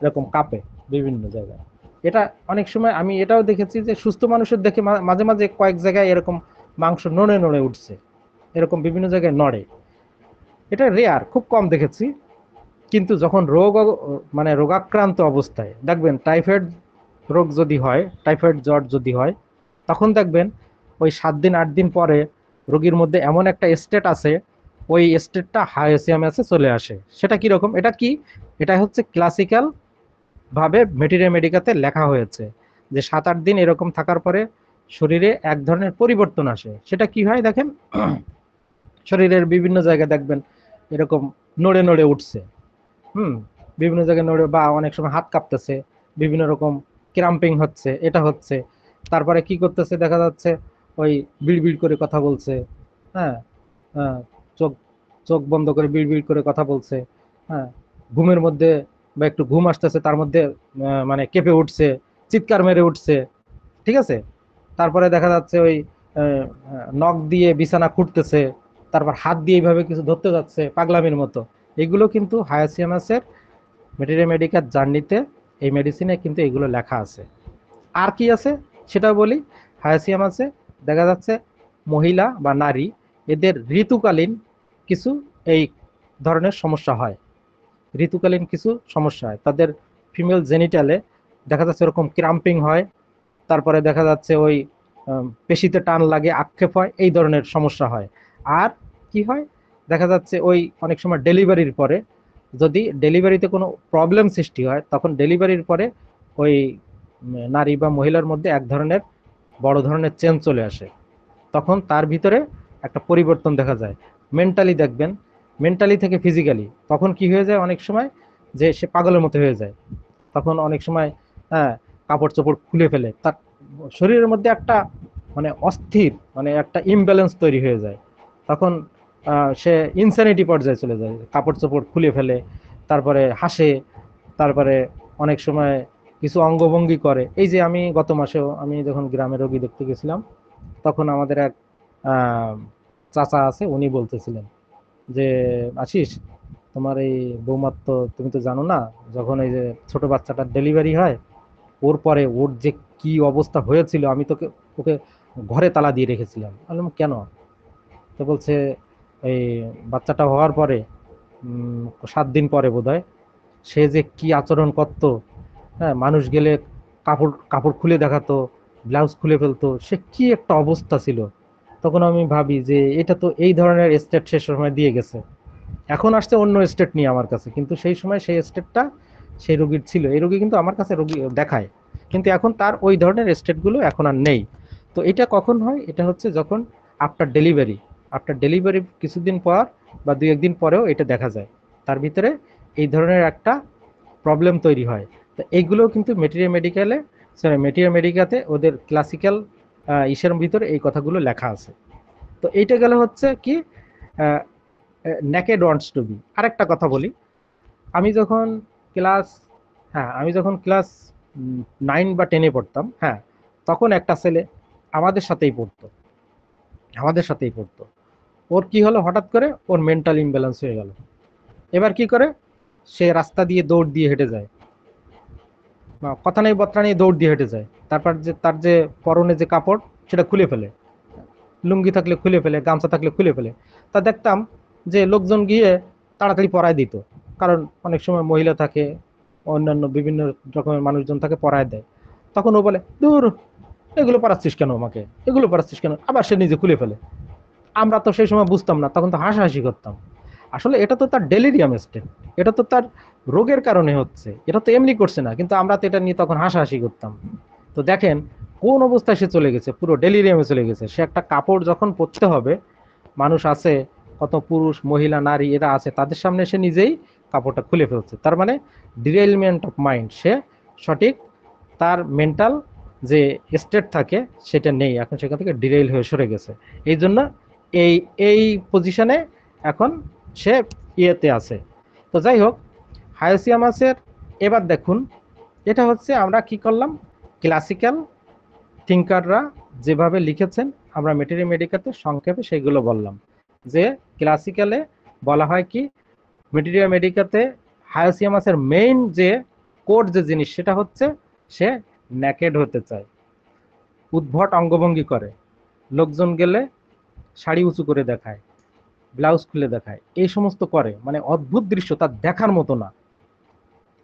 এরকম কাঁপে বিভিন্ন জায়গায়। এটা অনেক সময় আমি এটাও দেখেছি যে সুস্থ মানুষের দেখে মাঝে মাঝে কয়েক জায়গায় এরকম মাংস নড়ে নড়ে উঠছে, এরকম বিভিন্ন জায়গায় নড়ে। এটা রেয়ার, খুব কম দেখেছি। কিন্তু যখন মানে রোগাক্রান্ত অবস্থায় দেখবেন, টাইফয়েড রোগ যদি হয়, টাইফয়েড জ্বর যদি হয়, তখন দেখবেন ওই 7 দিন 8 দিন পরে রোগীর মধ্যে এমন একটা স্টেট আছে, ওই স্টেটটা হায়াসিয়ামাসে চলে আসে। সেটা কি রকম? এটা কি? এটা হচ্ছে ক্লাসিক্যাল ভাবে মেটেরিয়া মেডিকাতে লেখা হয়েছে যে 7-8 দিন এরকম থাকার পরে শরীরে এক ধরনের পরিবর্তন আসে। সেটা কি হয় দেখেন, শরীরের বিভিন্ন জায়গায় দেখবেন এরকম নড়ে নড়ে উঠছে, হুম, বিভিন্ন জায়গায় নড়ে, বা অনেক সময় হাত কাঁপতেছে, বিভিন্ন রকম ক্রাম্পিং হচ্ছে, এটা হচ্ছে। তারপরে কি করতেছে দেখা যাচ্ছে, ওই বিড়বিড় করে কথা বলছে, হ্যাঁ, হ্যাঁ, চোখ চোখ বন্ধ করে বিড়বিড় করে কথা বলছে, হ্যাঁ, ঘুমের মধ্যে বা একটু ঘুম আসতেছে তার মধ্যে মানে কেঁপে উঠছে, চিৎকার মেরে উঠছে, ঠিক আছে। তারপরে দেখা যাচ্ছে ওই নখ দিয়ে বিছানা খুঁড়তেছে, তারপর হাত দিয়ে এইভাবে কিছু ধরতে যাচ্ছে পাগলামির মতো। এগুলো কিন্তু হায়াসিয়ামাসের মেটেরিয়া মেডিকাল জার্নিতে, এই মেডিসিনে কিন্তু এগুলো লেখা আছে। আর কি আছে সেটা বলি। হায়াসিয়ামাসে দেখা যাচ্ছে মহিলা বা নারী, এদের ঋতুকালীন কিছু এই ধরনের সমস্যা হয়, ঋতুকালীন কিছু সমস্যা হয় তাদের। ফিমেল জেনিটালে দেখা যাচ্ছে এরকম ক্রাম্পিং হয়, তারপরে দেখা যাচ্ছে ওই পেশিতে টান লাগে, আক্ষেপ হয়, এই ধরনের সমস্যা হয়। আর কি হয়, দেখা যাচ্ছে ওই অনেক সময় ডেলিভারির পরে, যদি ডেলিভারিতে কোনো প্রবলেম সৃষ্টি হয়, তখন ডেলিভারির পরে ওই নারী বা মহিলার মধ্যে এক ধরনের বড় ধরনের চেঞ্জ চলে আসে, তখন তার ভিতরে একটা পরিবর্তন দেখা যায়। মেন্টালি দেখবেন, মেন্টালি থেকে ফিজিক্যালি তখন কি হয়ে যায়, অনেক সময় যে সে পাগলের মতো হয়ে যায়। তখন অনেক সময়, হ্যাঁ, কাপড় চোপড় খুলে ফেলে, তার শরীরের মধ্যে একটা মানে অস্থির, মানে একটা ইমব্যালেন্স তৈরি হয়ে যায়। তখন সে ইনস্যানিটি পর্যায়ে চলে যায়, কাপড় চোপড় খুলে ফেলে, তারপরে হাসে, তারপরে অনেক সময় কিছু অঙ্গভঙ্গি করে। এই যে আমি গত মাসেও আমি যখন গ্রামে রোগী দেখতে গেছিলাম, তখন আমাদের এক আহ, চাচা আছে, উনি বলতেছিলেন যে আশিস, তোমার এই বৌমার তো তুমি তো জানো না, যখন এই যে ছোট বাচ্চাটার ডেলিভারি হয়, ওর পরে ওর যে কি অবস্থা হয়েছিল, আমি তোকে ওকে ঘরে তালা দিয়ে রেখেছিলাম। আমি বললাম, কেন? তো বলছে এই বাচ্চাটা হওয়ার পরে 7 দিন পরে বোধহয় সে যে কি আচরণ করতো, হ্যাঁ, মানুষ গেলে কাপড় কাপড় খুলে দেখাতো, ব্লাউজ খুলে ফেলতো, সে কি একটা অবস্থা ছিল। তখন আমি ভাবি যে এটা তো এই ধরনের স্টেট সে সময় দিয়ে গেছে, এখন আসছে অন্য স্টেট নিয়ে আমার কাছে, কিন্তু সেই সময় সেই স্টেটটা সেই রোগীর ছিল। এই রোগী কিন্তু আমার কাছে রোগী দেখায়, কিন্তু এখন তার ওই ধরনের স্টেটগুলো এখন আর নেই। তো এটা কখন হয়? এটা হচ্ছে যখন আফটার ডেলিভারি, আফটার ডেলিভারি কিছুদিন পর বা 2-1 দিন পরেও এটা দেখা যায়, তার ভিতরে এই ধরনের একটা প্রবলেম তৈরি হয়। তো এইগুলো কিন্তু মেটেরিয়া মেডিকেলে, সরি মেটেরিয়া মেডিকাতে ওদের ক্লাসিক্যাল ইসের ভিতরে এই কথাগুলো লেখা আছে। তো এইটা গেলে হচ্ছে কি, নেকেড ওয়ান্টস টু বি। আরেকটা কথা বলি, আমি যখন ক্লাস আমি যখন ক্লাস 9 বা 10-এ পড়তাম, তখন একটা ছেলে আমাদের সাথেই পড়তো, আমাদের সাথেই পড়তো। ওর কি হলো, হঠাৎ করে ওর মেন্টাল ইমব্যালেন্স হয়ে গেল। এবার কি করে, সে রাস্তা দিয়ে দৌড় দিয়ে হেঁটে যায়, কথা নেই বত্রা নেই দৌড় দিয়ে হেঁটে যায়। তারপর যে তার যে পরনে যে কাপড় সেটা খুলে ফেলে, লুঙ্গি থাকলে খুলে ফেলে, গামছা থাকলে খুলে ফেলে। তা দেখতাম যে লোকজন গিয়ে তাড়াতাড়ি পরায় দিত, কারণ অনেক সময় মহিলা থাকে, অন্যান্য বিভিন্ন রকমের মানুষজন থাকে, পরায় দেয়। তখন ও বলে, দূর, এগুলো পরাচ্ছিস কেন, আমাকে এগুলো পরাচ্ছিস কেন, আবার সে নিজে খুলে ফেলে। আমরা তো সেই সময় বুঝতাম না, তখন তো হাসাহাসি করতাম। আসলে এটা তো তার ডেলিরিয়াম স্টেট, এটা তো তার রোগের কারণে হচ্ছে, এটা তো এমনি করছে না, কিন্তু আমরা তো এটা নিয়ে তখন হাসাহাসি করতাম। তো দেখেন কোন অবস্থায় সে চলে গেছে, পুরো ডেলিরিয়ামে চলে গেছে। সে একটা কাপড় যখন পরতে হবে, মানুষ আছে, কত পুরুষ মহিলা নারী এরা আছে, তাদের সামনে সে নিজেই কাপড়টা খুলে ফেলছে। তার মানে ডিরেইলমেন্ট অফ মাইন্ড, সে সঠিক তার মেন্টাল যে স্টেট থাকে সেটা নেই, এখন সেখান থেকে ডিরেইল হয়ে সরে গেছে। এই জন্য এই এই পজিশনে এখন সে ইয়েতে আছে। তো যাই হোক, হায়োসিয়ামাসের এবার দেখুন, এটা হচ্ছে আমরা কি করলাম, ক্লাসিক্যাল থিঙ্কাররা যেভাবে লিখেছেন আমরা মেটেরিয়া মেডিকাতে সংক্ষেপে সেগুলো বললাম। যে ক্লাসিক্যালে বলা হয় কি, মেটেরিয়া মেডিকাতে হায়োসিয়ামাসের মেইন যে কোড যে জিনিস সেটা হচ্ছে সে নেকেড হতে চায়, উদ্ভট অঙ্গভঙ্গি করে, লোকজন গেলে শাড়ি উঁচু করে দেখায়, ব্লাউজ খুলে দেখায়, এই সমস্ত করে, মানে অদ্ভুত দৃশ্য, তার দেখার মতো না।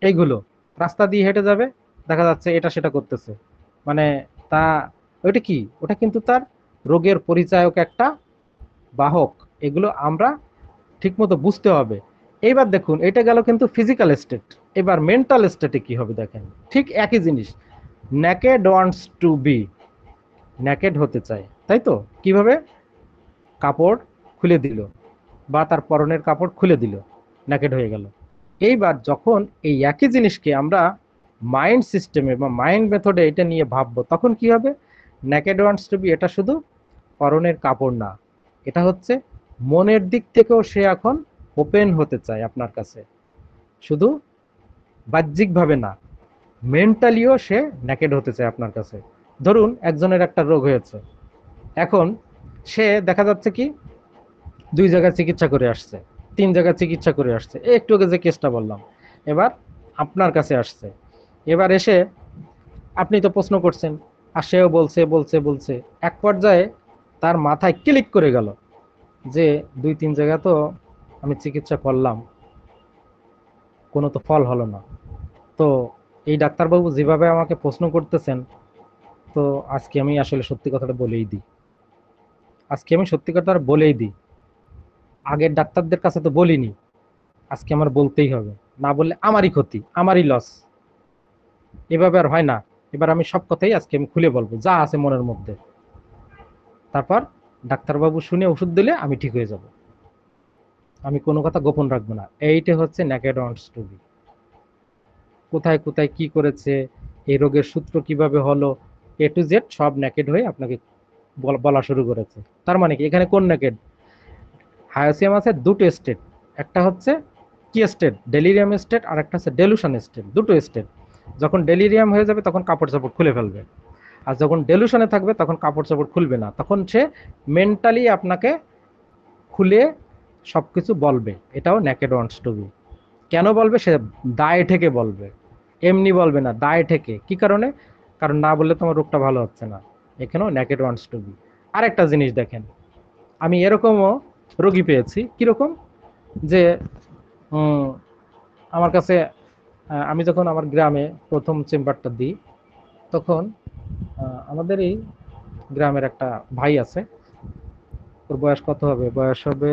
এইগুলো রাস্তা দিয়ে হেঁটে যাবে, দেখা যাচ্ছে এটা সেটা করতেছে, মানে তা ওইটা কি, ওটা কিন্তু তার রোগের পরিচায়ক একটা বাহক। এগুলো আমরা ঠিকমতো বুঝতে হবে। এইবার দেখুন, এটা গেল কিন্তু ফিজিক্যাল স্টেট। এবার মেন্টাল স্টেটে কি হবে দেখেন, ঠিক একই জিনিস, naked wants to be, naked হতে চায়, তাই তো? কিভাবে, কাপড় খুলে দিল বা তার পরনের কাপড় খুলে দিল, নেকেড হয়ে গেল। এইবার যখন এই একই জিনিসকে আমরা মাইন্ড সিস্টেমে বা মাইন্ড মেথডে এটা নিয়ে ভাববো, তখন কি হবে, নেকেড ওয়ান্টস টু বি এটা শুধু পরনের কাপড় না, এটা হচ্ছে মনের দিক থেকেও সে এখন ওপেন হতে চায় আপনার কাছে, শুধু বাহ্যিকভাবে না, মেন্টালিও সে নেকেড হতে চায় আপনার কাছে। ধরুন একজনের একটা রোগ হয়েছে, এখন সে দেখা যাচ্ছে কি 2 জায়গায় চিকিৎসা করে আসছে, 3 জায়গায় চিকিৎসা করে আসছে, একটু আগে যে কেসটা বললাম, এবার আপনার কাছে আসছে। এবার এসে আপনি তো প্রশ্ন করছেন, আর সেও বলছে বলছে বলছে, এক পর্যায়ে তার মাথায় ক্লিক করে গেল যে 2-3 জায়গা তো আমি চিকিৎসা করলাম, কোনো তো ফল হলো না। তো এই ডাক্তারবাবু যেভাবে আমাকে প্রশ্ন করতেছেন, তো আজকে আমি আসলে সত্যি কথাটা বলেই দিই, আজকে আমি সত্যি কথাটা বলেই দিই, আগের ডাক্তারদের কাছে তো বলিনি, আজকে আমার বলতেই হবে, না বললে আমারই ক্ষতি, আমারই লস। এভাবে আর হয় না, এবার আমি সব কথাই আজকে আমি খুলে বলবো যা আছে মনের মধ্যে। তারপর ডাক্তারবাবু শুনে ওষুধ দিলে আমি ঠিক হয়ে যাব, আমি কোনো কথা গোপন রাখবো না। এইটা হচ্ছে নেকেড ওয়ান্টস টু বি। কোথায় কোথায় কি করেছে, এই রোগের সূত্র কিভাবে হলো, A to Z সব নেকেড হয়ে আপনাকে বলা শুরু করেছে। তার মানে কি, এখানে কোন নেকেড, হায়াসিয়ামাসের দুটো স্টেট, একটা হচ্ছে কি স্টেট, ডেলিরিয়াম স্টেট, আর একটা হচ্ছে ডেলুশন স্টেট, দুটো স্টেট। যখন ডেলিরিয়াম হয়ে যাবে তখন কাপড় চাপড় খুলে ফেলবে, আর যখন ডেলুশনে থাকবে তখন কাপড় চাপড় খুলবে না, তখন সে মেন্টালি আপনাকে খুলে সবকিছু বলবে, এটাও নেকেড ওয়ান্টস টু বি। কেন বলবে, সে দায় থেকে বলবে, এমনি বলবে না, দায় থেকে। কি কারণে, কারণ না বললে তোমার রোগটা ভালো হচ্ছে না, এখানেও নেকেড ওয়ান্টস টু বি। আরেকটা জিনিস দেখেন, আমি এরকমও রোগী পেয়েছি, কিরকম, যে আমার কাছে আমি যখন আমার গ্রামে প্রথম চেম্বারটা দিই, তখন আমাদের এই গ্রামের একটা ভাই আছে, ওর বয়স কত হবে, বয়স হবে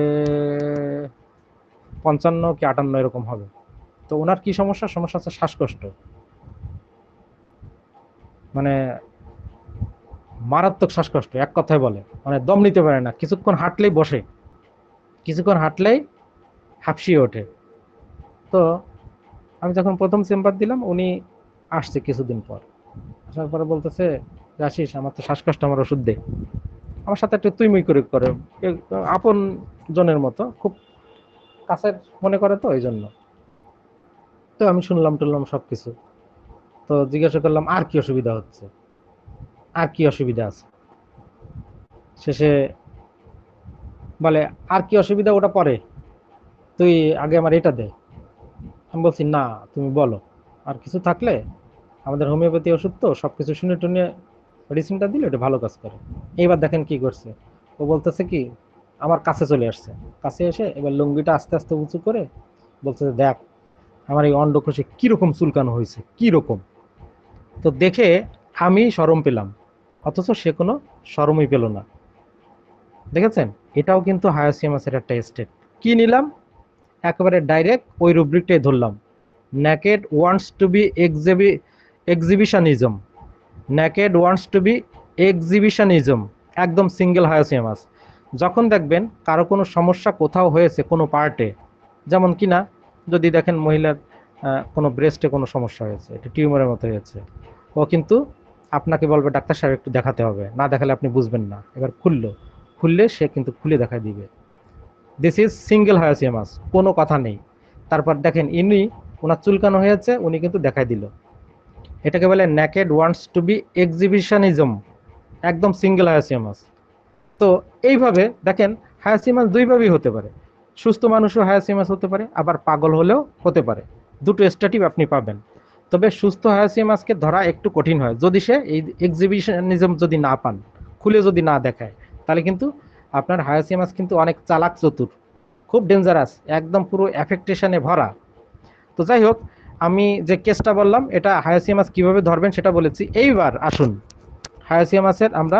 55 কি 58 এরকম হবে। তো ওনার কি সমস্যা, সমস্যা হচ্ছে শ্বাসকষ্ট, মানে মারাত্মক শ্বাসকষ্ট, এক কথায় বলে মানে দম নিতে পারে না, কিছুক্ষণ হাঁটলেই বসে, কিছুক্ষণ হাঁটলেই হাঁপসিয়ে ওঠে। তো আমি যখন প্রথম চেম্বার দিলাম, উনি আসছে কিছুদিন পর, আসার পরে বলতেছে, আসিস আমার তো শ্বাসকষ্ট, আমার ওষুধ দে। আমার সাথে একটু তুই মুই করে করে, আপন জনের মতো, খুব কাছের মনে করে তো এই জন্য। তো আমি শুনলাম টুনলাম সবকিছু, তো জিজ্ঞাসা করলাম আর কি অসুবিধা হচ্ছে, আর কি অসুবিধা আছে। শেষে বলে আর কি অসুবিধা ওটা পরে, তুই আগে আমার এটা দে। আমি বলছি না, তুমি বলো আর কিছু থাকলে, আমাদের হোমিওপ্যাথি ওষুধ তো সবকিছু শুনে টুনে মেডিসিনটা দিলে এটা ভালো কাজ করে। এইবার দেখেন কি করছে, ও বলতেছে কি আমার কাছে চলে আসছে, কাছে এসে এবার লুঙ্গিটা আস্তে আস্তে উঁচু করে বলছে দেখ আমার এই অন্ডকোষে কিরকম চুলকানো হয়েছে কিরকম। তো দেখে আমি শরম পেলাম, অথচ সে কোনো শরমই পেল না। দেখেছেন, এটাও কিন্তু হায়াসিয়ামাসের একটা স্টেট। কি নিলাম, একেবারে ডাইরেক্ট ওই রুব্রিকটাই ধরলাম, naked wants to be exhibitionism, naked wants to be exhibitionism, একদম সিঙ্গেল হায়াসিয়ামাস। যখন দেখবেন কারো কোনো সমস্যা কোথাও হয়েছে কোনো পার্টে, যেমন কিনা যদি দেখেন মহিলার কোনো ব্রেস্টে কোনো সমস্যা হয়েছে, এটা টিউমারের মতো হয়েছে, ও কিন্তু আপনাকে বলবে ডাক্তার সাহেব একটু দেখাতে হবে, না দেখালে আপনি বুঝবেন না। এবার খুললে সে কিন্তু খুলে দেখা দিবে। দিস ইজ সিঙ্গেল হায়াসিয়ামাস, কোনো কথা নেই। তারপর দেখেন ওনার চুলকানো হয়েছে, উনি কিন্তু দেখাই দিল। এটাকে বলে naked wants to be exhibitionism, একদম সিঙ্গেল হায়াসিয়ামাস। তো এইভাবে দেখেন হায়াসিমাস দুইভাবেই হতে পারে, সুস্থ মানুষও হায়াসিমাস হতে পারে, আবার পাগল হলেও হতে পারে। দুটো স্ট্যাটিভ আপনি পাবেন। তবে সুস্থ হায়াসিমাসকে ধরা একটু কঠিন হয় যদি সে এই এক্সিবিশনিজম যদি না পান, খুলে যদি না দেখায়, তাহলে কিন্তু আপনার হায়াসিমাস কিন্তু অনেক চালাক চতুর, খুব ডেঞ্জারাস, একদম পুরো অ্যাফেক্টেশনে ভরা। তো যাই হোক, আমি যে কেসটা বললাম এটা হায়াসিমাস কিভাবে ধরবেন সেটা বলেছি। এইবার আসুন হায়াসিয়ামাসের আমরা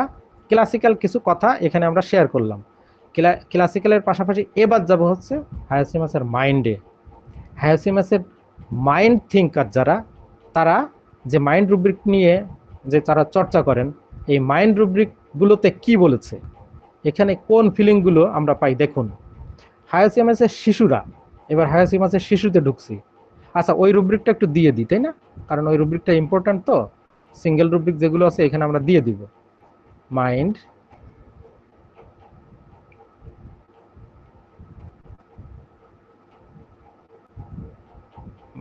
ক্লাসিক্যাল কিছু কথা এখানে আমরা শেয়ার করলাম। ক্লাসিক্যালের পাশাপাশি এবার যাব হচ্ছে হায়াসিমাসের মাইন্ডে। হায়াসিমাসের মাইন্ড থিঙ্কার যারা, তারা যে মাইন্ড রুব্রিক নিয়ে যে তারা চর্চা করেন, এই মাইন্ড রুব্রিকগুলোতে কি বলেছে, এখানে কোন ফিলিংগুলো আমরা পাই দেখুন। হায়াসিমাসের শিশুরা, এবার হায়াসিমাসের শিশুতে ঢুকছি। আচ্ছা ওই রুব্রিকটা একটু দিয়ে দিই তাই না, কারণ ওই রুব্রিকটা ইম্পর্ট্যান্ট, তো সিঙ্গেল রুব্রিক যেগুলো আছে এখানে আমরা দিয়ে দিব। Mind,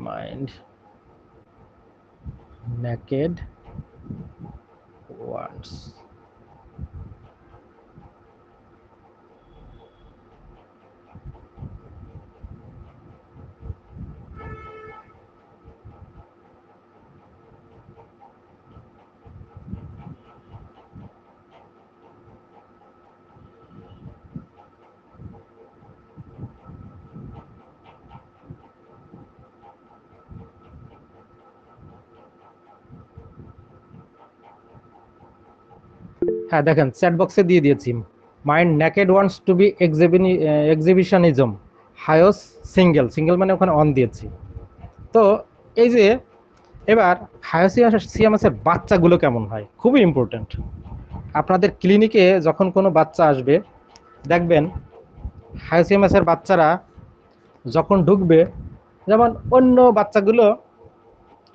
mind naked wants. হ্যাঁ দেখেন চ্যাট বক্সে দিয়ে দিয়েছি, mind naked wants to be exhibitionism, hyos single, single মানে ওখানে অন দিয়েছি। তো এই যে এবার হায়াসিয়ামাসের বাচ্চাগুলো কেমন হয় খুবই ইম্পর্টেন্ট। আপনাদের ক্লিনিকে যখন কোনো বাচ্চা আসবে, দেখবেন হায়াসিয়ামাসের বাচ্চারা যখন ঢুকবে, যেমন অন্য বাচ্চাগুলো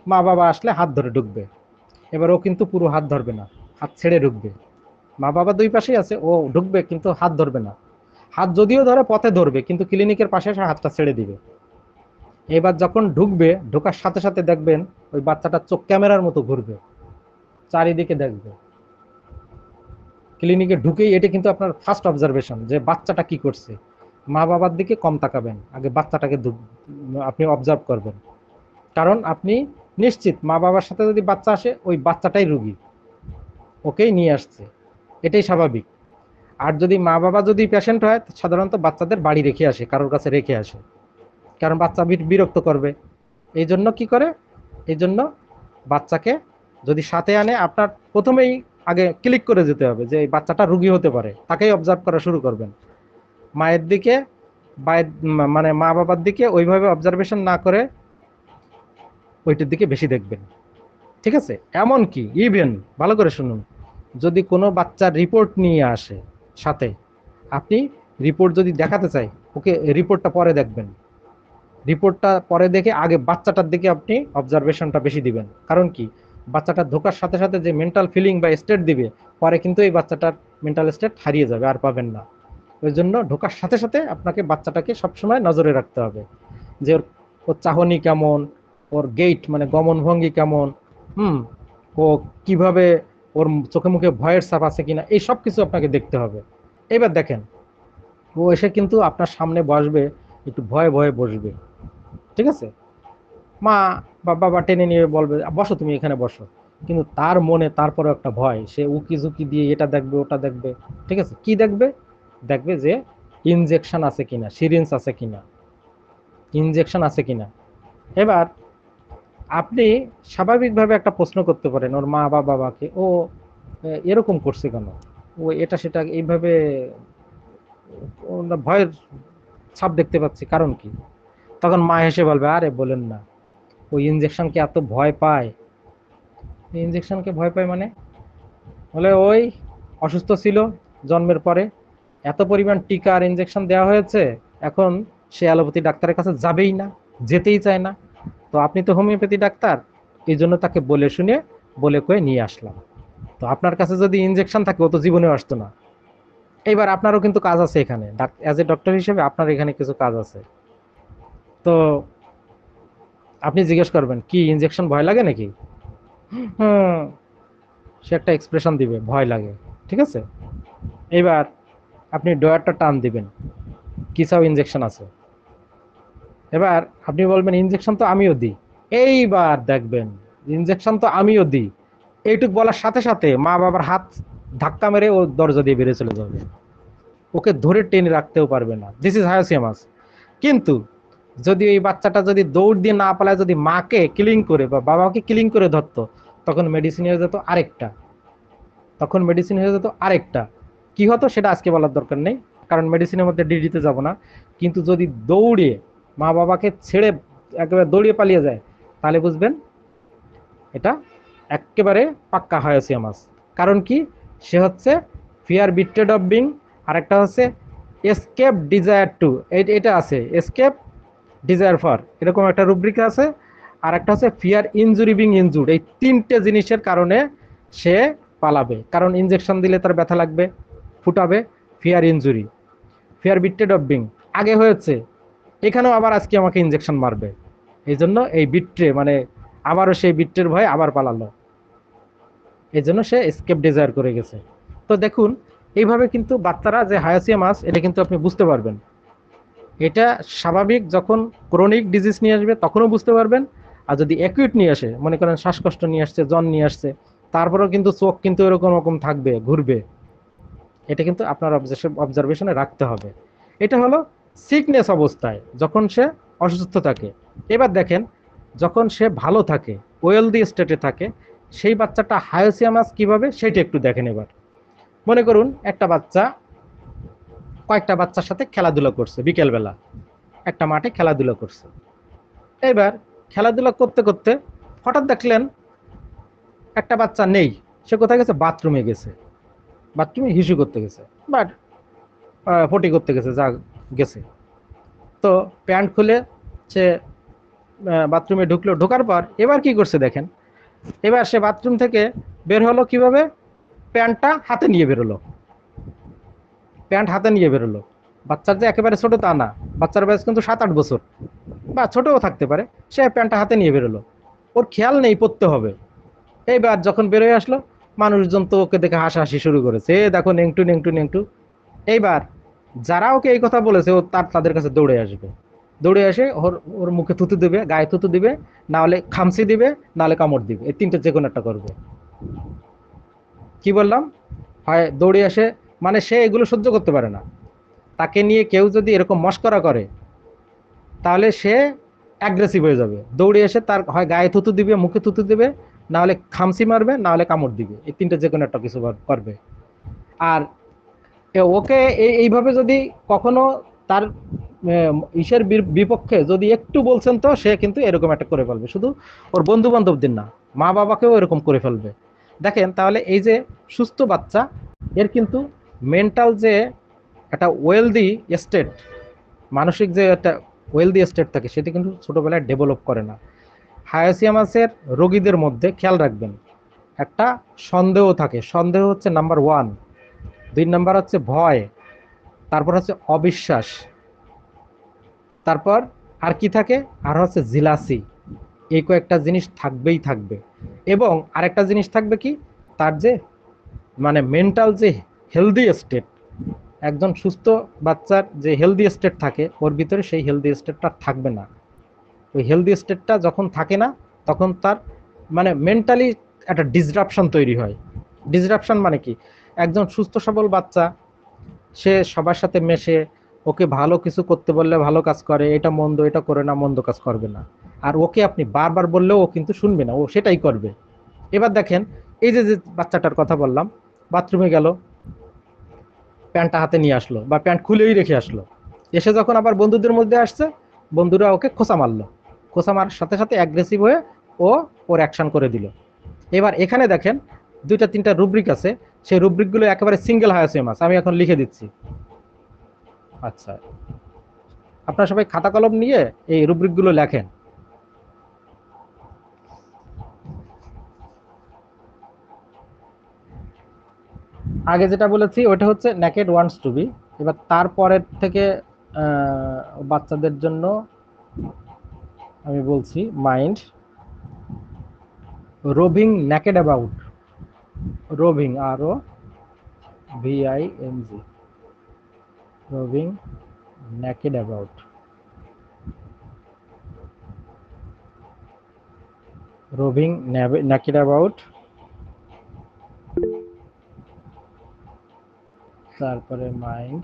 মা বাবা আসলে হাত ধরে ঢুকবে, এবার ও কিন্তু পুরো হাত ধরবে না, হাত ছেড়ে ঢুকবে। মা বাবা দুই পাশেই আছে, ও ঢুকবে কিন্তু হাত ধরবে না, হাত যদিও ধরে পথে ধরবে কিন্তু ক্লিনিকের পাশে এসে হাতটা ছেড়ে দিবে। এবার যখন ঢুকবে, ঢোকার সাথে সাথে দেখবেন ওই বাচ্চাটা চোখ ক্যামেরার মতো ঘুরবে, চারিদিকে দেখবে। ক্লিনিকে ঢুকেই এটা কিন্তু আপনার ফার্স্ট অবজারভেশন যে বাচ্চাটা কি করছে। মা বাবার দিকে কম তাকাবেন, আগে বাচ্চাটাকে আপনি অবজার্ভ করবেন, কারণ আপনি নিশ্চিত মা বাবার সাথে যদি বাচ্চা আসে ওই বাচ্চাটাই রুগী, ওকেই নিয়ে আসছে, এটাই স্বাভাবিক। আর যদি মা বাবা যদি পেশেন্ট হয় সাধারণত বাচ্চাদের বাড়ি রেখে আসে, কারোর কাছে রেখে আসে, কারণ বাচ্চা বিরক্ত করবে। এই জন্য কি করে, এই জন্য বাচ্চাকে যদি সাথে আনে, আপনার প্রথমেই আগে ক্লিক করে যেতে হবে যে এই বাচ্চাটা রুগী হতে পারে, তাকেই অবজার্ভ করা শুরু করবেন। মায়ের দিকে মানে মা বাবার দিকে ওইভাবে অবজারভেশন না করে ওইটার দিকে বেশি দেখবেন, ঠিক আছে? এমন কি ইভেন ভালো করে শুনুন, যদি কোনো বাচ্চার রিপোর্ট নিয়ে আসে সাথে, আপনি রিপোর্ট যদি দেখাতে চাই, ওকে রিপোর্টটা পরে দেখবেন, রিপোর্টটা পরে দেখে আগে বাচ্চাটার দিকে আপনি অবজারভেশনটা বেশি দিবেন। কারণ কি, বাচ্চাটা ঢোকার সাথে সাথে যে মেন্টাল ফিলিং বা স্টেট দিবে, পরে কিন্তু এই বাচ্চাটার মেন্টাল স্টেট হারিয়ে যাবে, আর পাবেন না। ওই জন্য ঢোকার সাথে সাথে আপনাকে বাচ্চাটাকে সবসময় নজরে রাখতে হবে যে ওর ওর চাহনি কেমন, ওর গেট মানে গমন ভঙ্গি কেমন, হুম, ও কিভাবে, ওর চোখে মুখে ভয়ের ছাপ আছে কিনা, এই সব কিছু আপনাকে দেখতে হবে। এবার দেখেন, ও এসে কিন্তু আপনার সামনে বসবে, একটু ভয়ে ভয়ে বসবে, ঠিক আছে? মা বা বাবা টেনে নিয়ে বলবে বসো, তুমি এখানে বসো, কিন্তু তার মনে তারপরে একটা ভয়, সে উকি ঝুঁকি দিয়ে এটা দেখবে ওটা দেখবে, ঠিক আছে? কি দেখবে? দেখবে যে ইনজেকশন আছে কিনা, সিরিঞ্জ আছে কিনা, ইনজেকশন আছে কিনা। এবার আপনি স্বাভাবিকভাবে একটা প্রশ্ন করতে পারেন ওর মা বা বাবাকে, ও এরকম করছে কেন, ও এটা সেটা এইভাবে, ওরা ভয়ের ছাপ দেখতে পাচ্ছি, কারণ কি? তখন মা হেসে বলবে, আরে বলেন না, ওই ইনজেকশনকে এত ভয় পায়। ইনজেকশনকে ভয় পায় মানে? বলে ওই অসুস্থ ছিল জন্মের পরে, এত পরিমাণ টিকা আর ইনজেকশন দেওয়া হয়েছে, এখন সে অ্যালোপ্যাথি ডাক্তারের কাছে যাবেই না, যেতেই চায় না। তো আপনি তো হোমিওপ্যাথি ডাক্তার, এই জন্য তাকে বলে শুনে বলে কয়ে নিয়ে আসলাম। তো আপনার কাছে যদি ইনজেকশন থাকে ও তো জীবনেও আসতো না। এইবার আপনারও কিন্তু কাজ আছে এখানে, অ্যাজ এ ডক্টর হিসেবে আপনার এখানে কিছু কাজ আছে। তো আপনি জিজ্ঞেস করবেন, কি ইনজেকশন ভয় লাগে নাকি? হুম, সে একটা এক্সপ্রেশন দিবে, ভয় লাগে, ঠিক আছে? এবার আপনি ডয়ারটা টান দিবেন, কি চাও, ইনজেকশন আছে। এবার আপনি বলবেন, ইনজেকশন তো আমিও দিই। এইবার দেখবেন, ইনজেকশন তো আমিও দিই, এইটুক বলার সাথে সাথে মা বাবার হাত ধাক্কা মেরে ও দরজা দিয়ে বেরিয়ে চলে যাবে, ওকে ধরে টেনে রাখতেও পারবে না। This is hyoscyamus. কিন্তু যদি এই বাচ্চাটা যদি দৌড় দিয়ে না পালায়, যদি মাকে কিলিং করে বা বাবাকে কিলিং করে ধরতো, তখন মেডিসিন হয়ে যেত আরেকটা, কি হতো সেটা আজকে বলার দরকার নেই, কারণ মেডিসিনের মধ্যে ডিডিতে যাব না। কিন্তু যদি দৌড়ে মা বাবাকে ছেড়ে একেবারে দৌড়িয়ে পালিয়ে যায়, তাহলে বুঝবেন এটা একেবারে পাক্কা হায়াসিয়ামাস। কারণ কি? সে হচ্ছে ফিয়ার বিট্রেড অফ বিং, আর একটা হচ্ছে এসকেপ ডিজায়ার টু, এটা আছে এসকেপ ডিজায়ার ফর, এরকম একটা রুব্রিকা আছে। আর একটা হচ্ছে ফিয়ার ইনজুরি বিং ইনজুর্ড, এই তিনটে জিনিসের কারণে সে পালাবে। কারণ ইনজেকশন দিলে তার ব্যথা লাগবে, ফুটাবে, fear injury, fear betrayed of being আগে হয়েছে, এখানেও আবার আজকে আমাকে ইনজেকশন মারবে, এই জন্য এই বিট্রে মানে আবারও সেই বিট্রের ভয়ে আবার পালালো, এই জন্য সে এসকেপ ডিজায়ার করে গেছে। তো দেখুন, এইভাবে কিন্তু বাচ্চারা যে হায়াসিয়ামাস, এটা কিন্তু আপনি বুঝতে পারবেন। এটা স্বাভাবিক, যখন ক্রনিক ডিজিজ নিয়ে আসবে তখনও বুঝতে পারবেন। আর যদি অ্যাকিউট নিয়ে আসে, মনে করেন শ্বাসকষ্ট নিয়ে আসছে, জ্বর নিয়ে আসছে, তারপরেও কিন্তু চোখ কিন্তু এরকম রকম থাকবে, ঘুরবে, এটা কিন্তু আপনার অবজারভেশনে রাখতে হবে। এটা হলো সিকনেস অবস্থায়, যখন সে অসুস্থ থাকে। এবার দেখেন, যখন সে ভালো থাকে, ওয়েলদি স্টেটে থাকে, সেই বাচ্চাটা হায়াসিয়ামাস কিভাবে সেটা একটু দেখেন। এবার মনে করুন একটা বাচ্চা কয়েকটা বাচ্চার সাথে খেলাধুলা করছে, বিকেলবেলা একটা মাঠে খেলাধুলা করছে। এবার খেলাধুলা করতে করতে হঠাৎ দেখলেন একটা বাচ্চা নেই, সে কোথায় গেছে, বাথরুমে গেছে, বাথরুমে হিসু করতে গেছে, বাট পটি করতে গেছে, যা গেছে। তো প্যান্ট খুলে সে বাথরুমে ঢুকলো, ঢোকার পর এবার কি করছে দেখেন, এবার সে বাথরুম থেকে বের হলো কিভাবে, প্যান্টটা হাতে নিয়ে বেরোলো, প্যান্ট হাতে নিয়ে বেরোলো। বাচ্চার যে একেবারে ছোট তা না, বাচ্চার বয়স কিন্তু 7-8 বছর বা ছোটও থাকতে পারে, সে প্যান্টটা হাতে নিয়ে বেরোলো, ওর খেয়াল নেই পড়তে হবে। এইবার যখন বেরোয় আসলো, মানুষজন তো ওকে দেখে হাসাহাসি শুরু করেছে, এ দেখো নেংটু নেংটু নেংটু। এইবার যারা ওকে এই কথা বলেছে, ও তাদের কাছে দৌড়ে আসবে, দৌড়ে এসে ওর ওর মুখে থুতু দিবে, গায়ে থুতু দিবে, না হলে খামচি দিবে, না হলে কামড় দিবে, এই তিনটে যে কোনো একটা করবে। কি বললাম? হয় দৌড়ে এসে, মানে সে এগুলো সহ্য করতে পারে না, তাকে নিয়ে কেউ যদি এরকম মস্করা করে, তাহলে সে অ্যাগ্রেসিভ হয়ে যাবে, দৌড়ে এসে তার হয় গায়ে থুতু দিবে, মুখে থুতু দিবে, না হলে খামচি মারবে, না হলে কামড় দিবে, এই তিনটে যে কোনো একটা কিছু করবে। আর ওকে এইভাবে যদি কখনো তার ইসের বিপক্ষে যদি একটু বলছেন, তো সে কিন্তু এরকম একটা করে ফেলবে, শুধু ওর বন্ধু বান্ধবদের না, মা বাবাকেও এরকম করে ফেলবে। দেখেন তাহলে এই যে সুস্থ বাচ্চা, এর কিন্তু মেন্টাল যে একটা ওয়েলদি স্টেট, মানসিক যে একটা ওয়েলদি স্টেট থাকে, সেটা কিন্তু ছোটবেলায় ডেভেলপ করে না। হায়াসিয়ামাসের রোগীদের মধ্যে খেয়াল রাখবেন, একটা সন্দেহ থাকে, সন্দেহ হচ্ছে নাম্বার 1, 2 নাম্বার হচ্ছে ভয়, তারপর হচ্ছে অবিশ্বাস, তারপর আর কি থাকে, আর হচ্ছে জিলাসি। এই কয়েকটা জিনিস থাকবেই থাকবে। এবং আরেকটা জিনিস থাকবে কি, তার যে মানে মেন্টাল যে হেলদি স্টেট, একজন সুস্থ বাচ্চার যে হেলদি স্টেট থাকে ওর ভিতরে সেই হেলদি স্টেটটা থাকবে না। ওই হেলদি স্টেটটা যখন থাকে না, তখন তার মানে মেন্টালি একটা ডিসরাপশন তৈরি হয়। ডিসরাপশন মানে কি, একজন সুস্থ সবল বাচ্চা, সে সবার সাথে মেশে, ওকে ভালো কিছু করতে বললে ভালো কাজ করে, এটা মন্দ, এটা করে না, মন্দ কাজ করবে না। আর ওকে আপনি বারবার বললেও ও কিন্তু শুনবে না, ও সেটাই করবে। এবার দেখেন, এই যে যে বাচ্চাটার কথা বললাম, বাথরুমে গেল, প্যান্টটা হাতে নিয়ে আসলো বা প্যান্ট খুলেই রেখে আসলো, এসে যখন আবার বন্ধুদের মধ্যে আসছে, বন্ধুরা ওকে খোঁচা মারলো, খোঁচা মারার সাথে সাথে অ্যাগ্রেসিভ হয়ে ও ওর অ্যাকশন করে দিল। এবার এখানে দেখেন দুইটা তিনটা রুব্রিক আছে, সেই রুব্রিকগুলো একেবারে সিঙ্গেল হায়াসিয়ামাস আমি এখন লিখে দিচ্ছি। আচ্ছা, আপনারা সবাই খাতা কলম নিয়ে এই রুব্রিকগুলো লেখেন। আগে যেটা বলেছি ওটা হচ্ছে নেকেড ওয়ান্টস টু বি। এবার তারপরের থেকে বাচ্চাদের জন্য আমি বলছি mind roving naked about, roving R O VING, roving naked about, roving naked about. তারপরে mind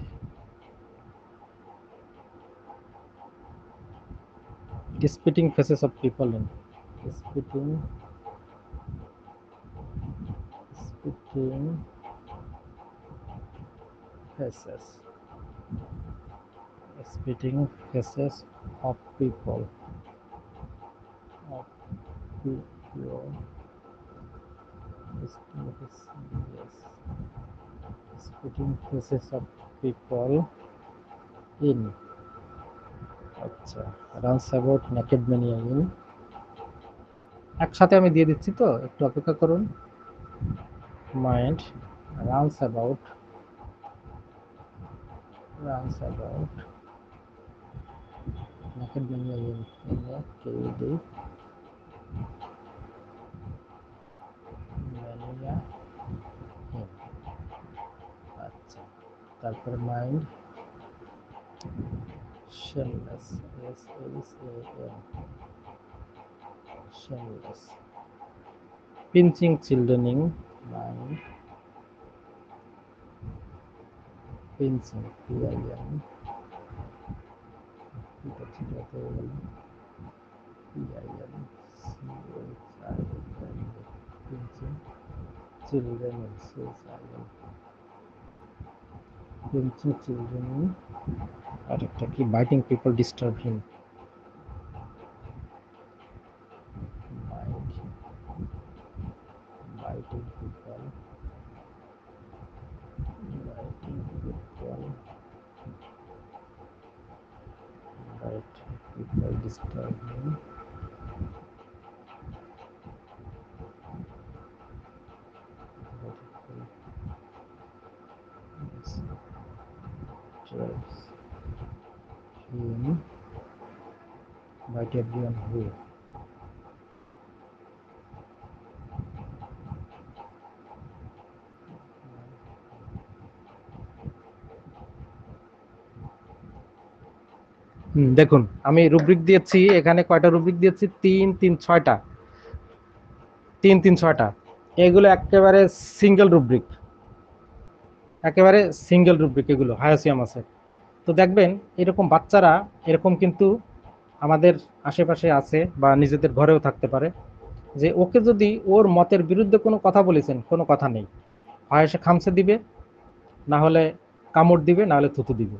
spitting faces of people in, spitting spitting faces, spitting faces of people, of people, yes, spitting faces of people in, আচ্ছা, runs about naked mania in, একসাথে আমি দিয়ে দিচ্ছি তো, একটু অপেক্ষা করুন। Mind runs about naked mania in NAKD mania in, আচ্ছা, তারপরে mind shameless, SHAM, shameless, pinching children in, mind pinching, PIN, pinching children in, pinching children in, আর একটা কি, biting people, disturb him, mind biting people, biting people, bite people, disturb him, disturbs him, bite everyone who, দেখুন আমি rubric দিয়েছি এখানে, কয়টা rubric দিয়েছি, 3 3 6টা, 3 3 6টা, এগুলো একেবারে সিঙ্গেল রুব্রিক, একেবারে সিঙ্গেল রুব্রিক, এগুলো হায়াসিয়ামাসের। তো দেখবেন এরকম বাচ্চারা এরকম কিন্তু আমাদের আশেপাশে আছে বা নিজেদের ঘরেও থাকতে পারে, যে ওকে যদি ওর মতের বিরুদ্ধে কোনো কথা বলেছেন, কোনো কথা নেই, হয় সে খামচে দিবে, না হলে কামড় দিবে, না হলে থুতু দিবে।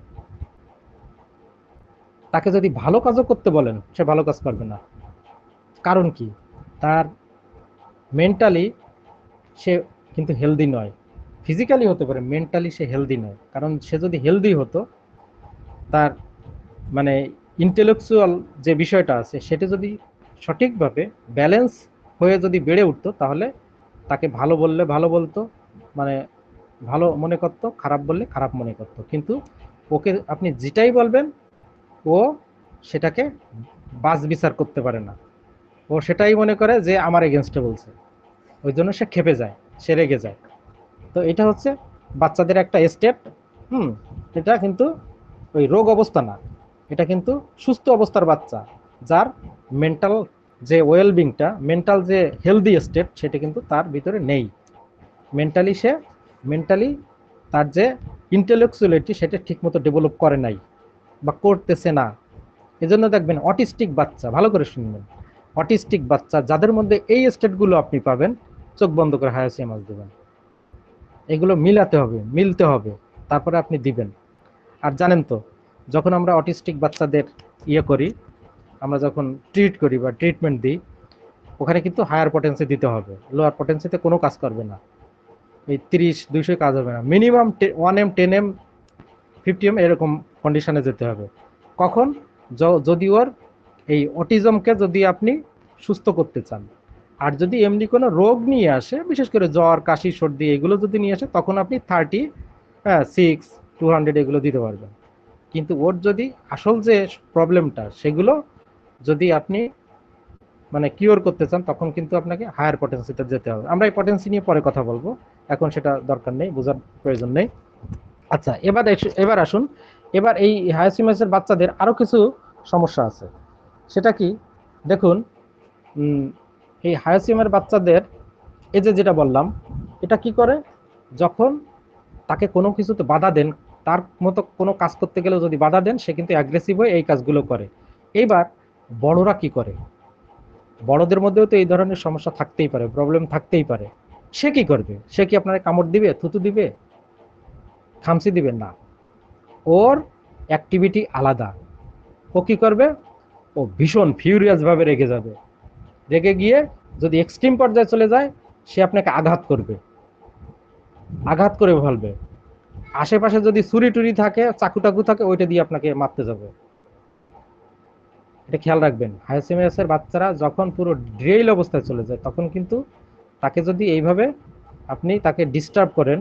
তাকে যদি ভালো কাজও করতে বলেন সে ভালো কাজ করবে না। কারণ কি, তার মেন্টালি সে কিন্তু হেলদি নয়, ফিজিক্যালি হতে পারে, মেন্টালি সে হেলদি নয়। কারণ সে যদি হেলদি হতো, তার মানে ইন্টেলেকচুয়াল যে বিষয়টা আছে সেটা যদি সঠিকভাবে ব্যালেন্স হয়ে যদি বেড়ে উঠতো, তাহলে তাকে ভালো বললে ভালো বলতো, মানে ভালো মনে করতো, খারাপ বললে খারাপ মনে করতো। কিন্তু ওকে আপনি যেটাই বলবেন ও সেটাকে বাছ বিচার করতে পারে না, ও সেটাই মনে করে যে আমার এগেনস্টে বলছে, ওই জন্য সে ক্ষেপে যায়, সে রেগে যায়। তো এটা হচ্ছে বাচ্চাদের একটা স্টেট। হুম। এটা কিন্তু ওই রোগ অবস্থা না, এটা কিন্তু সুস্থ অবস্থার বাচ্চা, যার মেন্টাল যে ওয়েলবিংটা, মেন্টাল যে হেলদি স্টেট, সেটা কিন্তু তার ভিতরে নেই। মেন্টালি সে মেন্টালি তার যে ইন্টেলেকচুয়ালিটি সেটা ঠিকমতো ডেভেলপ করে নাই বা করতেছে না। এজন্য দেখবেন অটিস্টিক বাচ্চা, ভালো করে শুনবেন, অটিস্টিক বাচ্চা যাদের মধ্যে এই স্টেটগুলো আপনি পাবেন, চোখ বন্ধ করে হায়াসিয়া মাছ দেবেন। এগুলো মিলাতে হবে, মিলতে হবে, তারপরে আপনি দিবেন। আর জানেন তো, যখন আমরা অটিস্টিক বাচ্চাদের ইয়ে করি, আমরা যখন ট্রিট করি বা ট্রিটমেন্ট দিই, ওখানে কিন্তু হায়ার পটেন্সি দিতে হবে, লোয়ার পটেন্সিতে কোনো কাজ করবে না। এই 30-200 কাজ হবে না, মিনিমাম 1M 10M 50M এরকম কন্ডিশনে যেতে হবে। কখন? যদি ওর এই অটিজমকে যদি আপনি সুস্থ করতে চান। আর যদি এমনি কোনো রোগ নিয়ে আসে, বিশেষ করে জ্বর, কাশি, সর্দি এগুলো যদি নিয়ে আসে, তখন আপনি 36-200 এগুলো দিতে পারবেন। কিন্তু ওর যদি আসল যে প্রবলেমটা, সেগুলো যদি আপনি মানে কিওর করতে চান, তখন কিন্তু আপনাকে হায়ার পটেন্সিতে যেতে হবে। আমরা এই পটেন্সি নিয়ে পরে কথা বলবো, এখন সেটা দরকার নেই, বোঝার প্রয়োজন নেই। আচ্ছা, এবার আসুন, এবার এই হায়াসিমাসের বাচ্চাদের আরো কিছু সমস্যা আছে। সেটা কি? দেখুন, এই হায়াসিমের বাচ্চাদের এই যে যেটা বললাম, এটা কি করে, যখন তাকে কোনো কিছুতে বাধা দেন, তার মতো কোনো কাজ করতে গেলে যদি বাধা দেন, সে কিন্তু অ্যাগ্রেসিভ হয়ে এই কাজগুলো করে। এইবার বড়রা কি করে? বড়দের মধ্যেও তো এই ধরনের সমস্যা থাকতেই পারে, প্রবলেম থাকতেই পারে। সে কি করবে? সে কি আপনার কামড় দিবে, থুতু দিবে, খামচি দিবে? না, ওর অ্যাক্টিভিটি আলাদা। ও কি করবে? ও ভীষণ ফিউরিয়াস ভাবে রেগে যাবে। রেগে গিয়ে যদি এক্সট্রিম পর্যায়ে চলে যায়, সে আপনাকে আঘাত করবে, আঘাত করে ফেলবে। আশেপাশে যদি ছুরি টুরি থাকে, চাকু টাকু থাকে, ওইটা দিয়ে আপনাকে মারতে যাবে। এটা খেয়াল রাখবেন, হায়াসিমাসের বাচ্চারা যখন পুরো ড্রেইল অবস্থায় চলে যায়, তখন কিন্তু তাকে যদি এইভাবে আপনি তাকে ডিস্টার্ব করেন,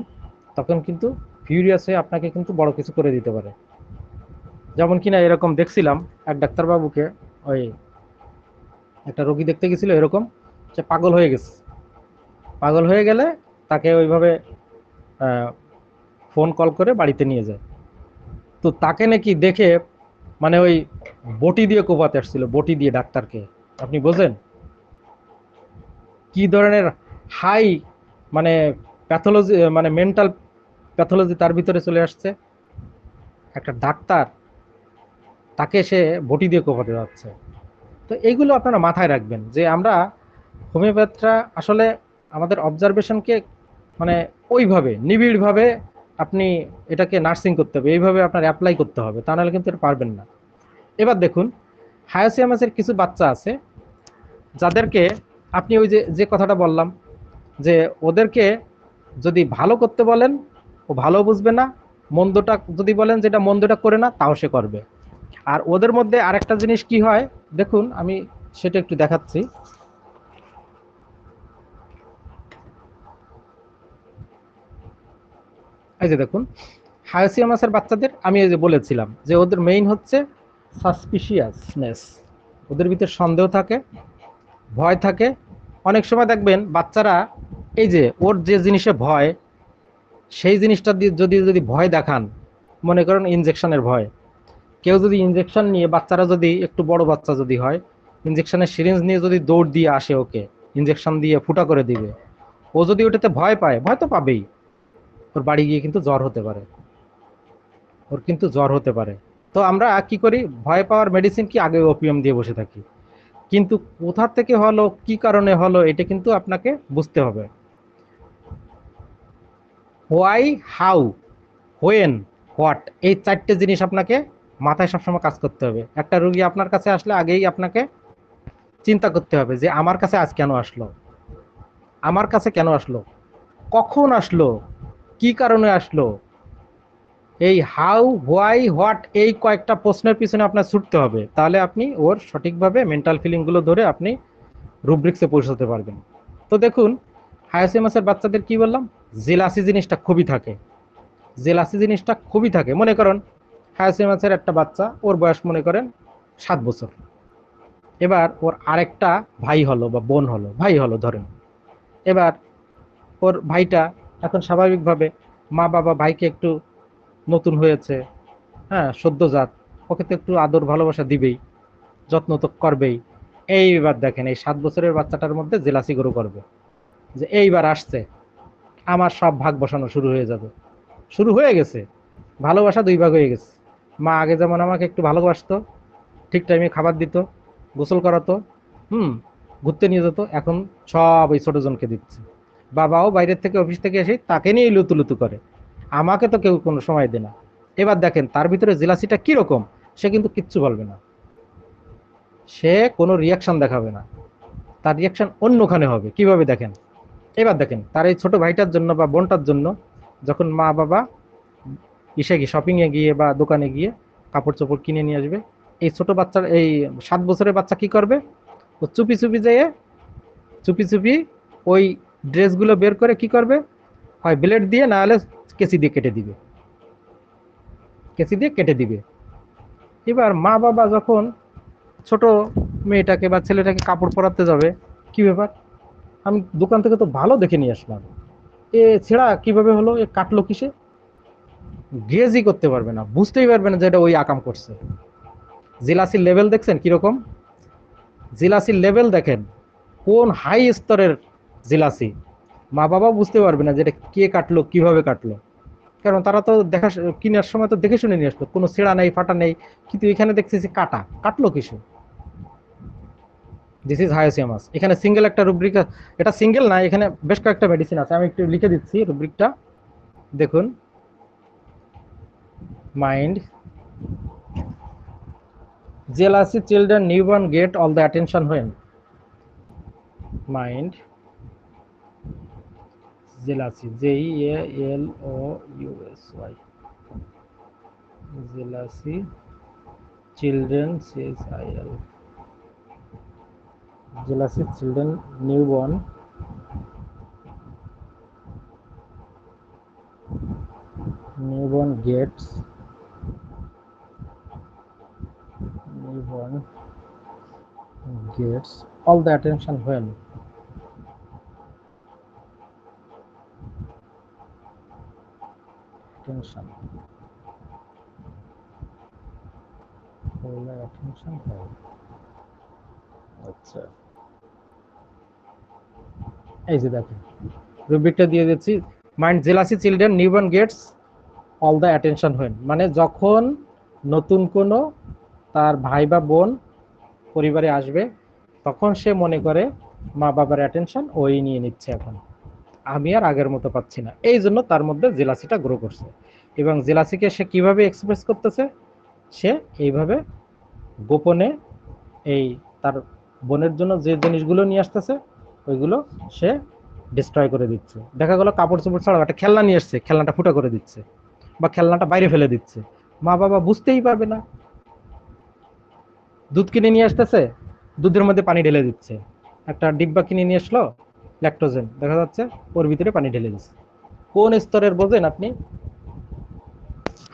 তখন কিন্তু ফিউরিয়াস হয়ে আপনাকে কিন্তু বড় কিছু করে দিতে পারে। যেমন কিনা এরকম দেখছিলাম এক ডাক্তারবাবুকে, ওই একটা রোগী দেখতে গেছিল এরকম, সে পাগল হয়ে গেছে। পাগল হয়ে গেলে তাকে ওইভাবে ফোন কল করে বাড়িতে নিয়ে যায়। তো তাকে নাকি দেখে মানে ওই বটি দিয়ে কোপাতে আসছিল, বটি দিয়ে ডাক্তারকে। আপনি বোঝেন কি ধরনের হাই মানে প্যাথোলজি, মানে মেন্টাল প্যাথোলজি তার ভিতরে চলে আসছে। একটা ডাক্তার, তাকে সে বটি দিয়ে কোপাতে যাচ্ছে। তো এইগুলো আপনারা মাথায় রাখবেন, যে আমরা হোমিওপ্যাথরা আসলে আমাদের অবজারভেশনকে মানে ওইভাবে নিবিড়ভাবে আপনি এটাকে নার্সিং করতে হবে, এইভাবে আপনার অ্যাপ্লাই করতে হবে, তা নাহলে কিন্তু এটা পারবেন না। এবার দেখুন, হায়াসিয়ামাসের কিছু বাচ্চা আছে যাদেরকে আপনি ওই যে যে কথাটা বললাম, যে ওদেরকে যদি ভালো করতে বলেন ও ভালো বুঝবে না, মন্দটা যদি বলেন যেটা মন্দটা করে না, তাও সে করবে। আর ওদের মধ্যে আরেকটা জিনিস কি হয়, দেখুন আমি সেটা একটু দেখাচ্ছি। এই যে দেখুন, হায়াসিয়ামাসের বাচ্চাদের আমি এই যে বলেছিলাম যে ওদের মেইন হচ্ছে সাসপিশিয়াসনেস, ওদের ভিতরে সন্দেহ থাকে, ভয় থাকে। অনেক সময় দেখবেন বাচ্চারা এই যে ওর যে জিনিসে ভয়, সেই জিনিসটা দিয়ে যদি যদি ভয় দেখান, মনে করেন ইনজেকশনের ভয়, কেউ যদি ইনজেকশন নিয়ে, বাচ্চারা যদি একটু বড় বাচ্চা যদি হয়, ইনজেকশনের সিরিঞ্জ নিয়ে যদি দৌড় দিয়ে আসে, ওকে ইনজেকশন দিয়ে ফুটা করে দিবে, ও যদি ওটাতে ভয় পায়, ভয় তো পাবেই, ওর বাড়ি গিয়ে কিন্তু জ্বর হতে পারে, ওর কিন্তু জ্বর হতে পারে। তো আমরা কি করি, ভয় পাওয়ার মেডিসিন কি আগে ওপিয়াম দিয়ে বসে থাকি। কিন্তু কোথা থেকে হলো, কি কারণে হলো, এটা কিন্তু আপনাকে বুঝতে হবে। হোয়াই, হাউ, হোয়েন, হোয়াট, এই চারটে জিনিস আপনাকে মাথায় সবসময় কাজ করতে হবে। একটা রোগী আপনার কাছে আসলে আগেই আপনাকে চিন্তা করতে হবে যে আমার কাছে আজ কেন আসলো, আমার কাছে কেন আসলো, কখন আসলো, কি কারণে আসলো। এই হাউ, হোয়াই, হোয়াট, এই কয়েকটা প্রশ্নের পিছনে আপনার ছুটতে হবে, তাহলে আপনি ওর সঠিকভাবে মেন্টাল ফিলিংগুলো ধরে আপনি রুব্রিক্সে পৌঁছাতে পারবেন। তো দেখুন, হায়াসিমাসের বাচ্চাদের কি বললাম, জেলাসি জিনিসটা খুবই থাকে, জেলাসি জিনিসটা খুবই থাকে। মনে করুন হায়াসিমাসের একটা বাচ্চা, ওর বয়স মনে করেন 7 বছর। এবার ওর আরেকটা ভাই হলো বা বোন হলো, ভাই হলো ধরেন। এবার ওর ভাইটা এখন স্বাভাবিকভাবে মা বাবা ভাইকে একটু, নতুন হয়েছে, হ্যাঁ সদ্যজাত, ওকে তো একটু আদর ভালোবাসা দিবেই, যত্ন তো করবেই। এইবার দেখেন এই 7 বছরের বাচ্চাটার মধ্যে জেলাসি গ্রো করবে, যে এইবার আসছে, আমার সব ভাগ বসানো শুরু হয়ে যাবে। শুরু হয়ে গেছে, ভালোবাসা 2 ভাগ হয়ে গেছে। মা আগে যেমন আমাকে একটু ভালোবাসতো, ঠিক টাইমে খাবার দিত, গোসল করাতো, হুম, ঘুরতে নিয়ে যেত, এখন সব ওই ছোট জনকে দিচ্ছে। বাবাও বাইরের থেকে অফিস থেকে এসে তাকে নিয়ে লুতুলুতু করে, আমাকে তো কেউ কোনো সময় দেয় না। এবার দেখেন তার ভিতরে জেলাসিটা কিরকম, সে কিন্তু কিচ্ছু বলবে না, সে কোনো রিয়াকশন দেখাবে না, তার রিয়াকশন অন্যখানে হবে। কিভাবে দেখেন, এবার দেখেন তার এই ছোট ভাইটার জন্য বা বোনটার জন্য যখন মা বাবা ইসে গিয়ে শপিং এ গিয়ে বা দোকানে গিয়ে কাপড় চোপড় কিনে নিয়ে আসবে, এই ছোট বাচ্চার এই 7 বছরের বাচ্চা কি করবে, ও চুপি চুপি যেয়ে, চুপি চুপি ওই ড্রেসগুলো বের করে কি করবে, হয় ব্লেড দিয়ে না হলে কেচি দিয়ে কেটে দিবে, কেচি দিয়ে কেটে দিবে। এবার মা বাবা যখন ছোট মেয়েটাকে বা ছেলেটাকে কাপড় পরাতে যাবে, কি ব্যাপার, আমি দোকান থেকে তো ভালো দেখে নিয়ে আসলাম, এ ছেঁড়া কিভাবে হলো, এ কাটলো কিসে, গেজই করতে পারবে না, বুঝতেই পারবে না যে এটা ওই আকাম করছে। জিলাসির লেভেল দেখছেন কিরকম, জিলাসির লেভেল দেখেন কোন হাই স্তরের জিলাসি। মা বাবা বুঝতে পারবে না যে এটা কে কাটলো কিভাবে কাটলো, কারণ তারা তো দেখা, কেনার সময় তো দেখে শুনে নিয়ে আসলো, কোনো ছেঁড়া নেই ফাটা নেই, কিন্তু এখানে দেখতেছি কাটা, কাটলো কিছু। This is hyoscyamus. এখানে সিঙ্গেল একটা রুব্রিক, এটা সিঙ্গেল না, এখানে বেশ কয়েকটা মেডিসিন আছে, আমি একটু লিখে দিচ্ছি রুব্রিকটা, দেখুন। Mind jealousy children newborn get all the attention when mind jealousy jealousy jealousy children says il jealousy children newborn newborn gets all the attention when attention all the attention when আচ্ছা এই যে দেখেন রুব্রিকটা দিয়ে দিচ্ছি, mind jealousy children newborn gets all the attention when, মানে যখন নতুন কোনো তার ভাই বা বোন পরিবারে আসবে, তখন সে মনে করে মা বাবার অ্যাটেনশন ওই নিয়ে নিচ্ছে, এখন আমি আর আগের মতো পাচ্ছি না, এই জন্য তার মধ্যে জেলাসিটা গ্রো করছে। এবং জেলাসিকে সে কিভাবে এক্সপ্রেস করতেছে, সে এইভাবে গোপনে এই তার বোনের জন্য যে জিনিসগুলো নিয়ে আসতেছে ওইগুলো সে ডিস্ট্রয় করে দিচ্ছে। দেখা গেল কাপড় চোপড় ছাড়াও একটা খেলনা নিয়ে আসছে, খেলনাটা ফুটা করে দিচ্ছে বা খেলনাটা বাইরে ফেলে দিচ্ছে, মা বাবা বুঝতেই পারবে না। দুধ কিনে নিয়ে আসতেছে, দুধের মধ্যে পানি ঢেলে দিচ্ছে, একটা ডিব্বা কিনে নিয়ে আসলো ল্যাকটোজেন, দেখা যাচ্ছে ওর ভিতরে পানি ঢেলে দিচ্ছে। কোন স্তরের বোঝেন আপনি,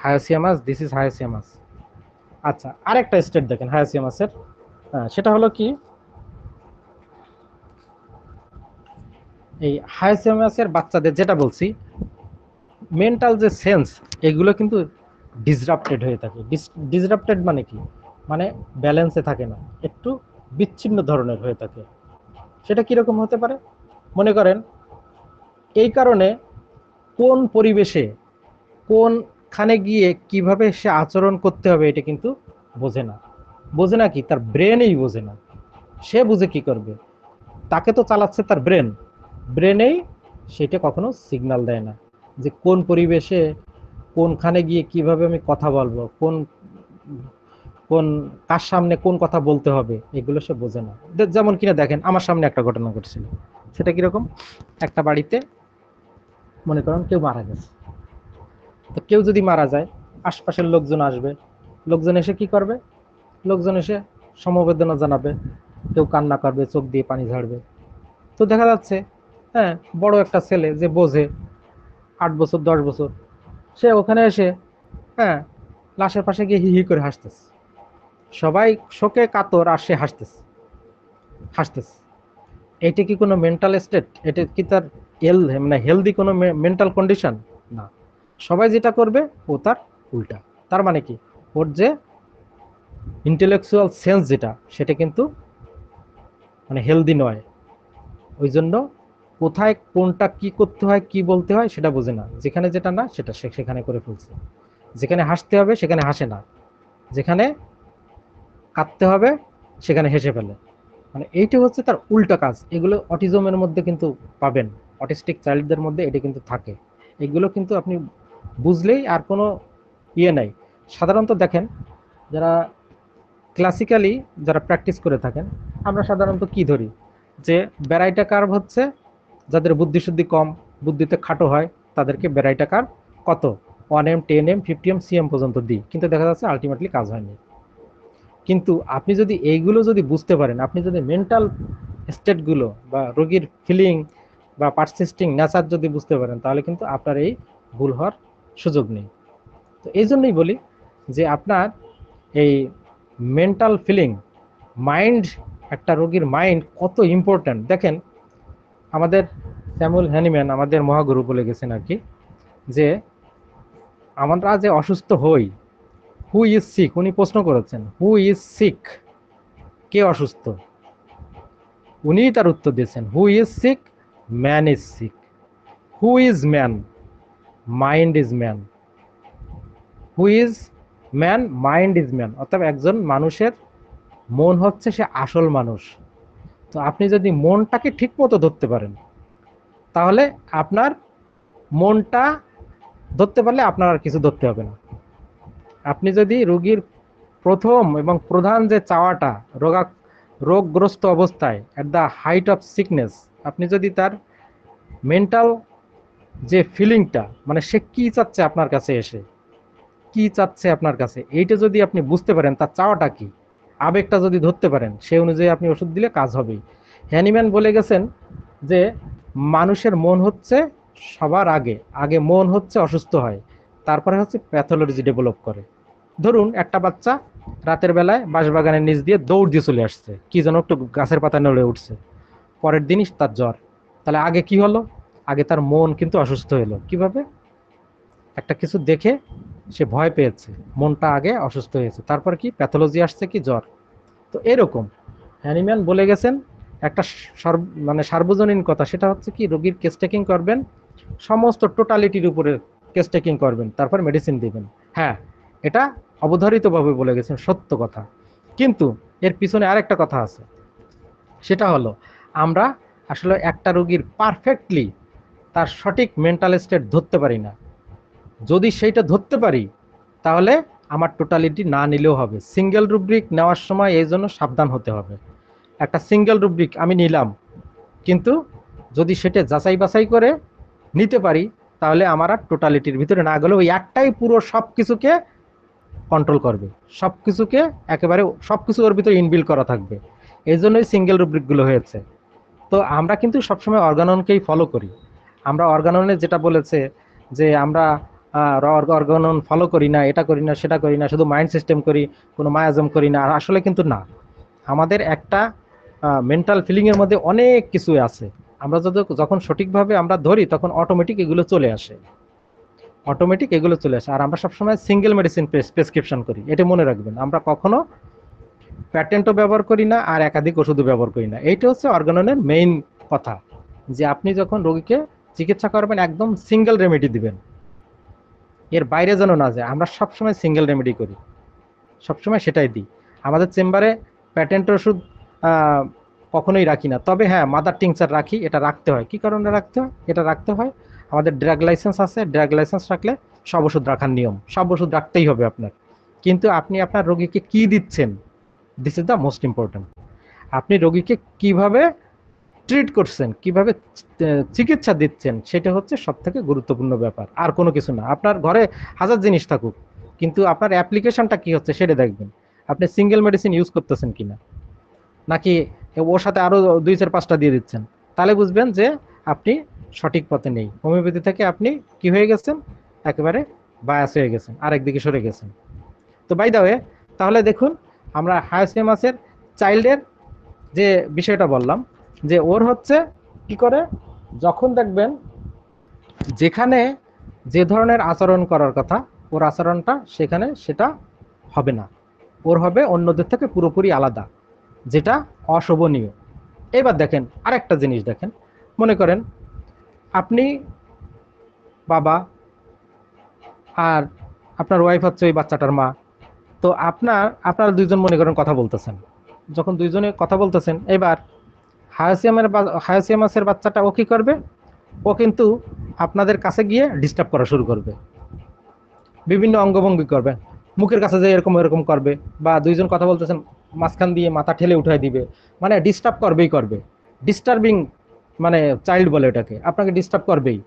হায়াসিয়ামাস, দিস ইজ হায়াসিয়ামাস। আচ্ছা আরেকটা স্টেট দেখেন হায়াসিয়ামাসের, সেটা হলো কি, এই হায়াসিয়ামাসের বাচ্চাদের যেটা বলছি, মেন্টাল যে সেন্স এগুলো কিন্তু ডিসরাপ্টেড হয়ে থাকে। ডিসরাপ্টেড মানে কি, মানে ব্যালেন্সে থাকে না, একটু বিচ্ছিন্ন ধরনের হয়ে থাকে। সেটা কিরকম হতে পারে, মনে করেন এই কারণে কোন পরিবেশে কোনখানে গিয়ে কিভাবে সে আচরণ করতে হবে এটা কিন্তু বোঝে না। বোঝে না কি, তার ব্রেনেই বোঝে না। সে বুঝে কি করবে, তাকে তো চালাচ্ছে তার ব্রেন, ব্রেনেই সেটা কখনো সিগন্যাল দেয় না যে কোন পরিবেশে কোনখানে গিয়ে কিভাবে আমি কথা বলবো, কোন কোন কার সামনে কোন কথা বলতে হবে, এগুলো সে বোঝে না। যেমন কিনা দেখেন আমার সামনে একটা ঘটনা ঘটছিল, সেটা কিরকম, একটা বাড়িতে মনে করেন কেউ মারা গেছে, তো কেউ যদি মারা যায় আশপাশের লোকজন আসবে, লোকজন এসে কি করবে, লোকজন এসে সমবেদনা জানাবে, কেউ কান্না করবে, চোখ দিয়ে পানি ঝাড়বে। তো দেখা যাচ্ছে, হ্যাঁ, বড় একটা ছেলে যে বোঝে, 8 বছর 10 বছর, সে ওখানে এসে, হ্যাঁ, লাশের পাশে গিয়ে হি হি করে হাসতেছে, সবাই শোকে কাতর আর সে হাসতেছে হাসতেছে। এটা কি কোনো মেন্টাল স্টেট? এটা কি তার মানে হেলদি কোনো মেন্টাল কন্ডিশন? না। সবাই যেটা করবে ও তার উল্টা। তার মানে কি, ওর যে ইন্টেলেকচুয়াল সেন্স যেটা, সেটা কিন্তু মানে হেলদি নয়। ওই জন্য কোথায় কোনটা কি করতে হয় কি বলতে হয় সেটা বোঝে না, যেখানে যেটা না সেটা সে সেখানে করে ফেলছে। যেখানে হাসতে হবে সেখানে হাসে না, যেখানে কাঁদতে হবে সেখানে হেসে ফেলে। মানে এইটা হচ্ছে তার উল্টা কাজ। এগুলো অটিজমের মধ্যে কিন্তু পাবেন, অটিস্টিক চাইল্ডদের মধ্যে এটা কিন্তু থাকে। এগুলো কিন্তু আপনি বুঝলেই আর কোনো ইয়ে নাই। সাধারণত দেখেন, যারা ক্লাসিক্যালি যারা প্র্যাকটিস করে থাকেন, আমরা সাধারণত কি ধরি যে ব্যারাইটা কার্ভ হচ্ছে যাদের বুদ্ধিশুদ্ধি কম, বুদ্ধিতে খাটো হয়, তাদেরকে ব্যারাইটা কার্ভ কত 1M 10M 50M CM পর্যন্ত দিই, কিন্তু দেখা যাচ্ছে আলটিমেটলি কাজ হয়নি। কিন্তু আপনি যদি এইগুলো যদি বুঝতে পারেন, আপনি যদি মেন্টাল স্টেটগুলো বা রোগীর ফিলিং বা পারসিস্টিং নেচার যদি বুঝতে পারেন, তাহলে কিন্তু আপনার এই ভুল হওয়ার সুযোগ নেই। তো এই জন্যই বলি যে আপনার এই মেন্টাল ফিলিং, মাইন্ড, একটা রোগীর মাইন্ড কত ইম্পর্ট্যান্ট দেখেন। আমাদের স্যামুয়েল হ্যানিম্যান আমাদের মহাগুরু বলে গেছেন আর কি, যে আমরা যে অসুস্থ হই, হু ইজ সিক, উনি প্রশ্ন করেছেন হু ইজ সিক, কে অসুস্থ? উনিই তার উত্তর দিয়েছেন who is sick, man is sick. Who is man? Mind is man. Who is man? Mind is man. অর্থাৎ একজন মানুষের মন হচ্ছে সে আসল মানুষ। তো আপনি যদি মনটাকে ঠিক মতো ধরতে পারেন, তাহলে আপনার মনটা ধরতে পারলে আপনার আর কিছু ধরতে হবে না। আপনি যদি রোগীর প্রথম এবং প্রধান যে চাওয়াটা, রোগগ্রস্ত অবস্থায় at the height of sickness, আপনি যদি তার মেন্টাল যে ফিলিংটা, মানে সে কি চাচ্ছে আপনার কাছে এসে, কি চাচ্ছে আপনার কাছে, এইটা যদি আপনি বুঝতে পারেন, তার চাওয়াটা কি, আবেগটা যদি ধরতে পারেন, সেই অনুযায়ী আপনি ওষুধ দিলে কাজ হবেই। হ্যানিম্যান বলে গেছেন যে মানুষের মন হচ্ছে সবার আগে, আগে মন হচ্ছে অসুস্থ হয়, তারপরে হচ্ছে প্যাথোলজি ডেভেলপ করে। ধরুন একটা বাচ্চা রাতের বেলায় বাঁশবাগানের নিচ দিয়ে দৌড় দিয়ে চলে আসছে, কি যেন একটু গাছের পাতা নড়ে উঠছে, পরের দিনই তার জ্বর। তাহলে আগে কি হলো? আগে তার মন কিন্তু অসুস্থ হলো। কিভাবে? একটা কিছু দেখে সে ভয় পেয়েছে, মনটা আগে অসুস্থ হয়েছে, তারপর কি প্যাথোলজি আসছে, কি জ্বর। তো এরকম হ্যানিম্যান বলে গেছেন একটা মানে সার্বজনীন কথা, সেটা হচ্ছে কি রোগীর কেস টেকিং করবেন, সমস্ত টোটালিটির উপরে কেস টেকিং করবেন, তারপর মেডিসিন দিবেন। হ্যাঁ, এটা অবধারিতভাবে বলে গেছেন, সত্য কথা। কিন্তু এর পিছনে আরেকটা কথা আছে, সেটা হলো আমরা আসলে একটা রোগীর পারফেক্টলি তার সঠিক মেন্টাল স্টেট ধরতে পারি না। যদি সেইটা ধরতে পারি, তাহলে আমার টোটালিটি না নিলেও হবে। সিঙ্গেল রুব্রিক নেওয়ার সময় এই জন্য সাবধান হতে হবে। একটা সিঙ্গেল রুব্রিক আমি নিলাম, কিন্তু যদি সেটা যাচাই বাছাই করে নিতে পারি, তাহলে আমার আর টোটালিটির ভিতরে না গেলেও ওই একটাই পুরো সব কিছুকে কন্ট্রোল করবে, সব কিছুকে একেবারে সব কিছু ওর ভিতরে ইনবিল্ড করা থাকবে। এই জন্যই সিঙ্গেল রুব্রিকগুলো হয়েছে। তো আমরা কিন্তু সবসময় অর্গাননকেই ফলো করি। আমরা অর্গাননে যেটা বলেছে যে আমরা অর্গানন ফলো করি না, এটা করি না, সেটা করি না, শুধু মাইন্ড সিস্টেম করি, কোনো মায়াজম করি না, আর আসলে কিন্তু না। আমাদের একটা মেন্টাল ফিলিংয়ের মধ্যে অনেক কিছু আছে। আমরা যখন সঠিকভাবে আমরা ধরি, তখন অটোমেটিক এগুলো চলে আসে, অটোমেটিক এগুলো চলে আসে। আর আমরা সবসময় সিঙ্গেল মেডিসিন প্রেসক্রিপশন করি, এটা মনে রাখবেন। আমরা কখনো প্যাটেন্টও ব্যবহার করি না, আর একাধিক ওষুধও ব্যবহার করি না। এইটা হচ্ছে অর্গাননের মেইন কথা, যে আপনি যখন রোগীকে চিকিৎসা করবেন একদম সিঙ্গেল রেমেডি দিবেন, এর বাইরে যেন না যায়। আমরা সবসময় সিঙ্গেল রেমেডি করি, সবসময় সেটাই দিই। আমাদের চেম্বারে প্যাটেন্ট ওষুধ কখনোই রাখি না। তবে হ্যাঁ, মাদার টিংচার রাখি, এটা রাখতে হয়। কি কারণে রাখতে হয়? এটা রাখতে হয়, আমাদের ড্রাগ লাইসেন্স আছে, ড্রাগ লাইসেন্স রাখলে সব ওষুধ রাখার নিয়ম, সব ওষুধ রাখতেই হবে আপনার। কিন্তু আপনি আপনার রোগীকে কি দিচ্ছেন, this is the most important. আপনি রোগীকে কিভাবে ট্রিট করছেন, কিভাবে চিকিৎসা দিচ্ছেন, সেটা হচ্ছে সব থেকে গুরুত্বপূর্ণ ব্যাপার, আর কোনো কিছু না। আপনার ঘরে হাজার জিনিস থাকুক, কিন্তু আপনার অ্যাপ্লিকেশনটা কি হচ্ছে সেটা দেখবেন। আপনি সিঙ্গেল মেডিসিন ইউজ করতেছেন কিনা, নাকি ওর সাথে আরো 2-4-5টা দিয়ে দিচ্ছেন, তাহলে বুঝবেন যে আপনি সঠিক পথে নেই। হোমিওপ্যাথি থেকে আপনি কি হয়ে গেছেন, একেবারে বায়াস হয়ে গেছেন, আরেকদিকে সরে গেছেন। তো বাই দা ওয়ে, তাহলে দেখুন আমরা হায়াসিয়ামাসের চাইল্ডের যে বিষয়টা বললাম, যে ওর হচ্ছে কি করে, যখন দেখবেন যেখানে যে ধরনের আচরণ করার কথা ওর আচরণটা সেখানে সেটা হবে না, ওর হবে অন্যদের থেকে পুরোপুরি আলাদা, যেটা অশোভনীয়। এবার দেখেন আরেকটা জিনিস দেখেন, মনে করেন আপনি বাবা আর আপনার ওয়াইফ হচ্ছে ওই বাচ্চাটার মা। তো আপনারা দুইজন মনে করেন কথা বলতেছেন, যখন দুইজনে কথা বলতেছেন, এবার হায়াসিয়ামাসের বাচ্চাটা ও কি করবে, ও কিন্তু আপনাদের কাছে গিয়ে ডিস্টার্ব করা শুরু করবে, বিভিন্ন অঙ্গভঙ্গি করবে, মুখের কাছে যে এরকম এরকম করবে, বা দুইজন কথা বলতেছেন মাঝখান দিয়ে মাথা ঠেলে উঠাই দিবে, মানে ডিস্টার্ব করবেই করবে। ডিস্টার্বিং মানে চাইল্ড বলে এটাকে, আপনাকে ডিস্টার্ব করবেই।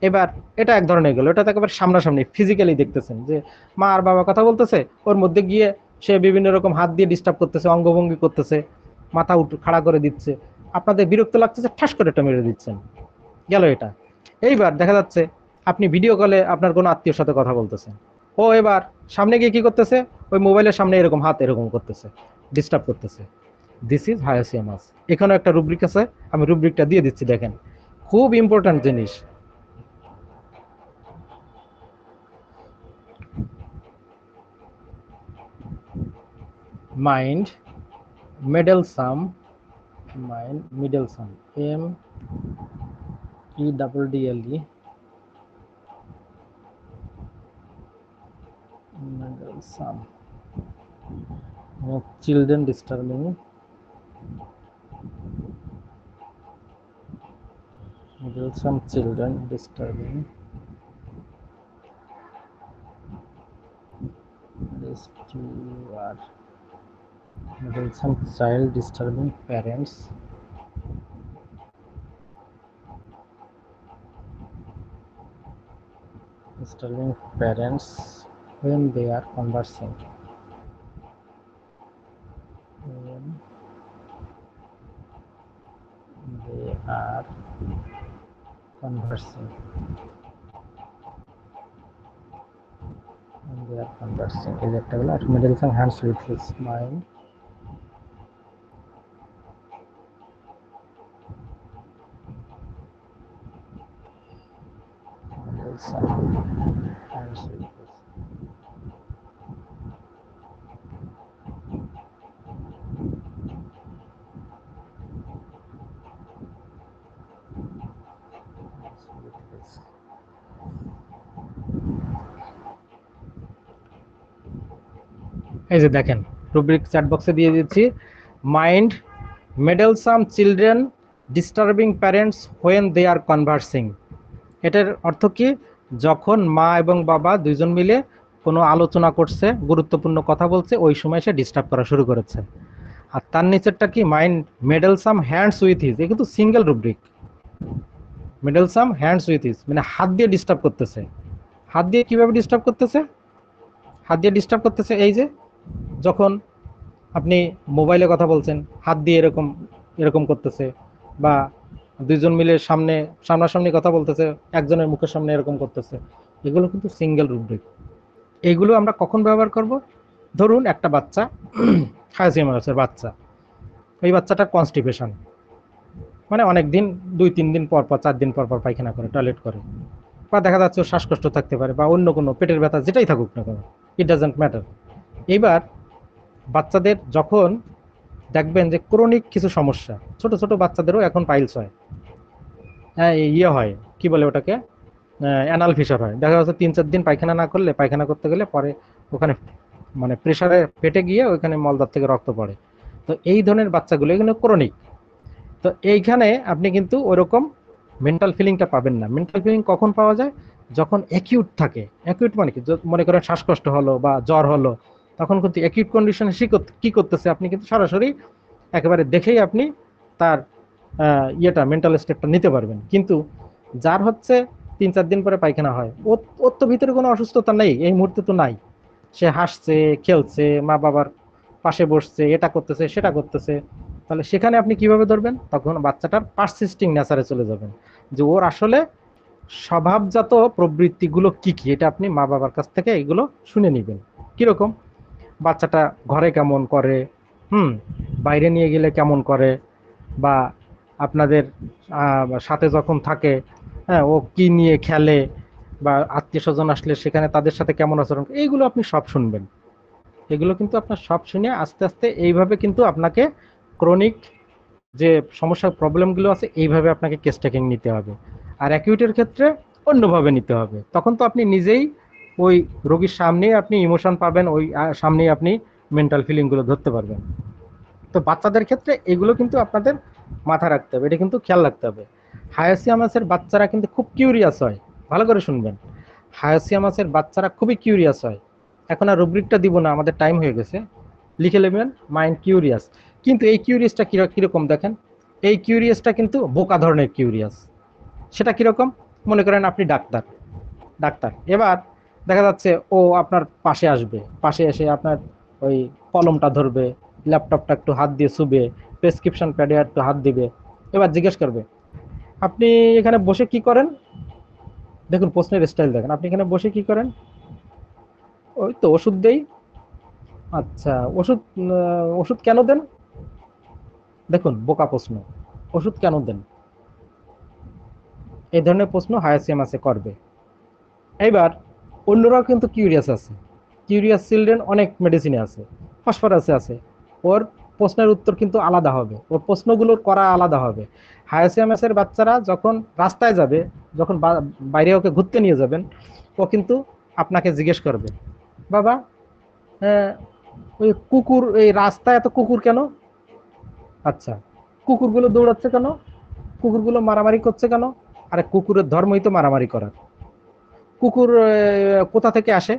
এবার এটা এক ধরনের গেল, এটা তো একেবারে সামনাসামনি ফিজিক্যালি দেখতেছেন যে মা আর বাবা কথা বলতেছে, ওর মধ্যে গিয়ে সে বিভিন্ন রকম হাত দিয়ে ডিস্টার্ব করতেছে, অঙ্গভঙ্গি করতেছে, মাথা খাড়া করে দিচ্ছে, আপনাদের বিরক্ত লাগতেছে, ঠাস করে এটা মেরে দিচ্ছেন, গেল এটা। এইবার দেখা যাচ্ছে আপনি ভিডিও কলে আপনার কোনো আত্মীয়র সাথে কথা বলতেছেন, ও এবার সামনে গিয়ে কি করতেছে, ওই মোবাইলের সামনে এরকম হাত এরকম করতেছে, ডিস্টার্ব করতেছে। This is hyoscyamus. এখানেও একটা রুব্রিক আছে, আমি রুব্রিকটা দিয়ে দিচ্ছি, দেখেন খুব ইম্পর্ট্যান্ট জিনিস। Mind meddlesome, mind middlesome, MEDDLE, middlesome, children disturbing, middlesome children disturbing, middlesome child disturbing parents, when they are conversing, when they are conversing, when they are conversing is একটা হলো। আর middlesome hands with his mind, middlesome hands with his, এই যে দেখেন rubric chat বক্সে দিয়ে দিচ্ছি, mind meddlesome children disturbing parents when they are conversing. এটার অর্থ কি, যখন মা এবং বাবা দুইজন মিলে কোনো আলোচনা করছে, গুরুত্বপূর্ণ কথা বলছে, ওই সময় সে ডিস্টার্ব করা শুরু করেছে। আর তার নিচেরটা কি, mind meddlesome hands with his, এ কিন্তু single rubric. Middlesome hands with his মানে হাত দিয়ে ডিস্টার্ব করতেছে। হাত দিয়ে কিভাবে ডিস্টার্ব করতেছে, হাত দিয়ে ডিস্টার্ব করতেছে এই যে যখন আপনি মোবাইলে কথা বলছেন, হাত দিয়ে এরকম এরকম করতেছে, বা দুইজন মিলে সামনাসামনি কথা বলতেছে, একজনের মুখের সামনে এরকম করতেছে, এগুলো কিন্তু সিঙ্গেল রুব্রিক। এইগুলো আমরা কখন ব্যবহার করব, ধরুন একটা বাচ্চা হায়াসিয়ামাসের বাচ্চা, ওই বাচ্চাটার কনস্টিপেশন, মানে অনেক দিন 2-3 দিন পর পর 4 দিন পর পর পায়খানা করে, টয়লেট করে, বা দেখা যাচ্ছে ওর শ্বাসকষ্ট থাকতে পারে, বা অন্য কোনো পেটের ব্যথা, যেটাই থাকুক না কেন, ইট ডাজন্ট ম্যাটার। এইবার বাচ্চাদের যখন দেখবেন যে ক্রনিক কিছু সমস্যা, ছোট ছোট বাচ্চাদেরও এখন পাইলস হয়, হ্যাঁ ইয়ে হয়, কি বলে ওটাকে, অ্যানাল ফিশার হয়, দেখা যাচ্ছে 3-4 দিন পায়খানা না করলে, পায়খানা করতে গেলে পরে ওখানে মানে প্রেসারে পেটে গিয়ে ওইখানে মলদার থেকে রক্ত পড়ে। তো এই ধরনের বাচ্চাগুলো এগুলো ক্রনিক। তো এইখানে আপনি কিন্তু ওরকম মেন্টাল ফিলিংটা পাবেন না। মেন্টাল ফিলিং কখন পাওয়া যায়, যখন অ্যাকিউট থাকে। অ্যাকিউট মানে কি, মনে করেন শ্বাসকষ্ট হলো বা জ্বর হলো, তখন কিন্তু অ্যাকিউট কন্ডিশনে কি করতেছে আপনি কিন্তু সরাসরি একেবারে দেখেই আপনি তার ইয়েটা মেন্টাল স্টেটটা নিতে পারবেন। কিন্তু যার হচ্ছে 3-4 দিন পরে পায়খানা হয়, ওর তো ভিতরে কোনো অসুস্থতা নেই, এই মুহূর্তে তো নাই, সে হাসছে, খেলছে, মা বাবার পাশে বসছে, এটা করতেছে সেটা করতেছে, তাহলে সেখানে আপনি কিভাবে ধরবেন, তখন বাচ্চাটার পারসিস্টিং নেচারে চলে যাবেন, যে ওর আসলে স্বভাবজাত প্রবৃত্তিগুলো কি কি, এটা আপনি মা বাবার কাছ থেকে এগুলো শুনে নেবেন। কিরকম, বাচ্চাটা ঘরে কেমন করে, হুম, বাইরে নিয়ে গেলে কেমন করে, বা আপনাদের সাথে যখন থাকে, হ্যাঁ, ও কি নিয়ে খেলে, বা আত্মীয় স্বজন আসলে সেখানে তাদের সাথে কেমন আচরণ করে, এইগুলো আপনি সব শুনবেন। এগুলো কিন্তু আপনার সব শুনে আস্তে আস্তে এইভাবে কিন্তু আপনাকে ক্রনিক যে সমস্যার প্রবলেমগুলো আছে এইভাবে আপনাকে কেস টেকিং নিতে হবে। আর অ্যাকিউটের ক্ষেত্রে অন্যভাবে নিতে হবে। তখন তো আপনি নিজেই ওই রোগীর সামনেই আপনি ইমোশন পাবেন, ওই সামনেই আপনি মেন্টাল ফিলিংগুলো ধরতে পারবেন। তো বাচ্চাদের ক্ষেত্রে এগুলো কিন্তু আপনাদের মাথায় রাখতে হবে, এটা কিন্তু খেয়াল রাখতে হবে। হায়াসিয়ামাসের বাচ্চারা কিন্তু খুব কিউরিয়াস হয়, ভালো করে শুনবেন। হায়াসিয়ামাসের বাচ্চারা খুবই কিউরিয়াস হয়। এখন আর রুব্রিকটা দিব না, আমাদের টাইম হয়ে গেছে, লিখে নেবেন মাইন্ড কিউরিয়াস। কিন্তু এই কিউরিয়াসটা কীরকম দেখেন, এই কিউরিয়াসটা কিন্তু বোকা ধরনের কিউরিয়াস। সেটা কীরকম, মনে করেন আপনি ডাক্তার, এবার দেখা যাচ্ছে ও আপনার পাশে আসবে, পাশে এসে আপনার ওই কলমটা ধরবে, ল্যাপটপটা একটু হাত দিয়ে ছুবে, প্রেসক্রিপশন প্যাডে একটু হাত দিবে, এবার জিজ্ঞেস করবে আপনি এখানে বসে কি করেন। দেখুন প্রশ্নের স্টাইল দেখেন, আপনি এখানে বসে কি করেন, ওই তো ওষুধ দেই। আচ্ছা, ওষুধ ওষুধ কেন দেন, দেখুন বোকা প্রশ্ন, ওষুধ কেন দেন, এই ধরনের প্রশ্ন হায়াসিয়ামাসে করবে। এবার অন্যরাও কিন্তু কিউরিয়াস আছে, কিউরিয়াস চিলড্রেন অনেক মেডিসিনে আছে, ফসফরাসে আছে, ওর প্রশ্নের উত্তর কিন্তু আলাদা হবে, ওর প্রশ্নগুলোর করা আলাদা হবে। হায়াসিয়ামাসের বাচ্চারা যখন রাস্তায় যাবে, যখন বাইরে ওকে ঘুরতে নিয়ে যাবেন, ও কিন্তু আপনাকে জিজ্ঞেস করবে বাবা, ওই কুকুর, এই রাস্তায় এত কুকুর কেন, আচ্ছা কুকুরগুলো দৌড়াচ্ছে কেন, কুকুরগুলো মারামারি করছে কেন, আরে কুকুরের ধর্মই তো মারামারি করার, কুকুর কোথা থেকে আসে,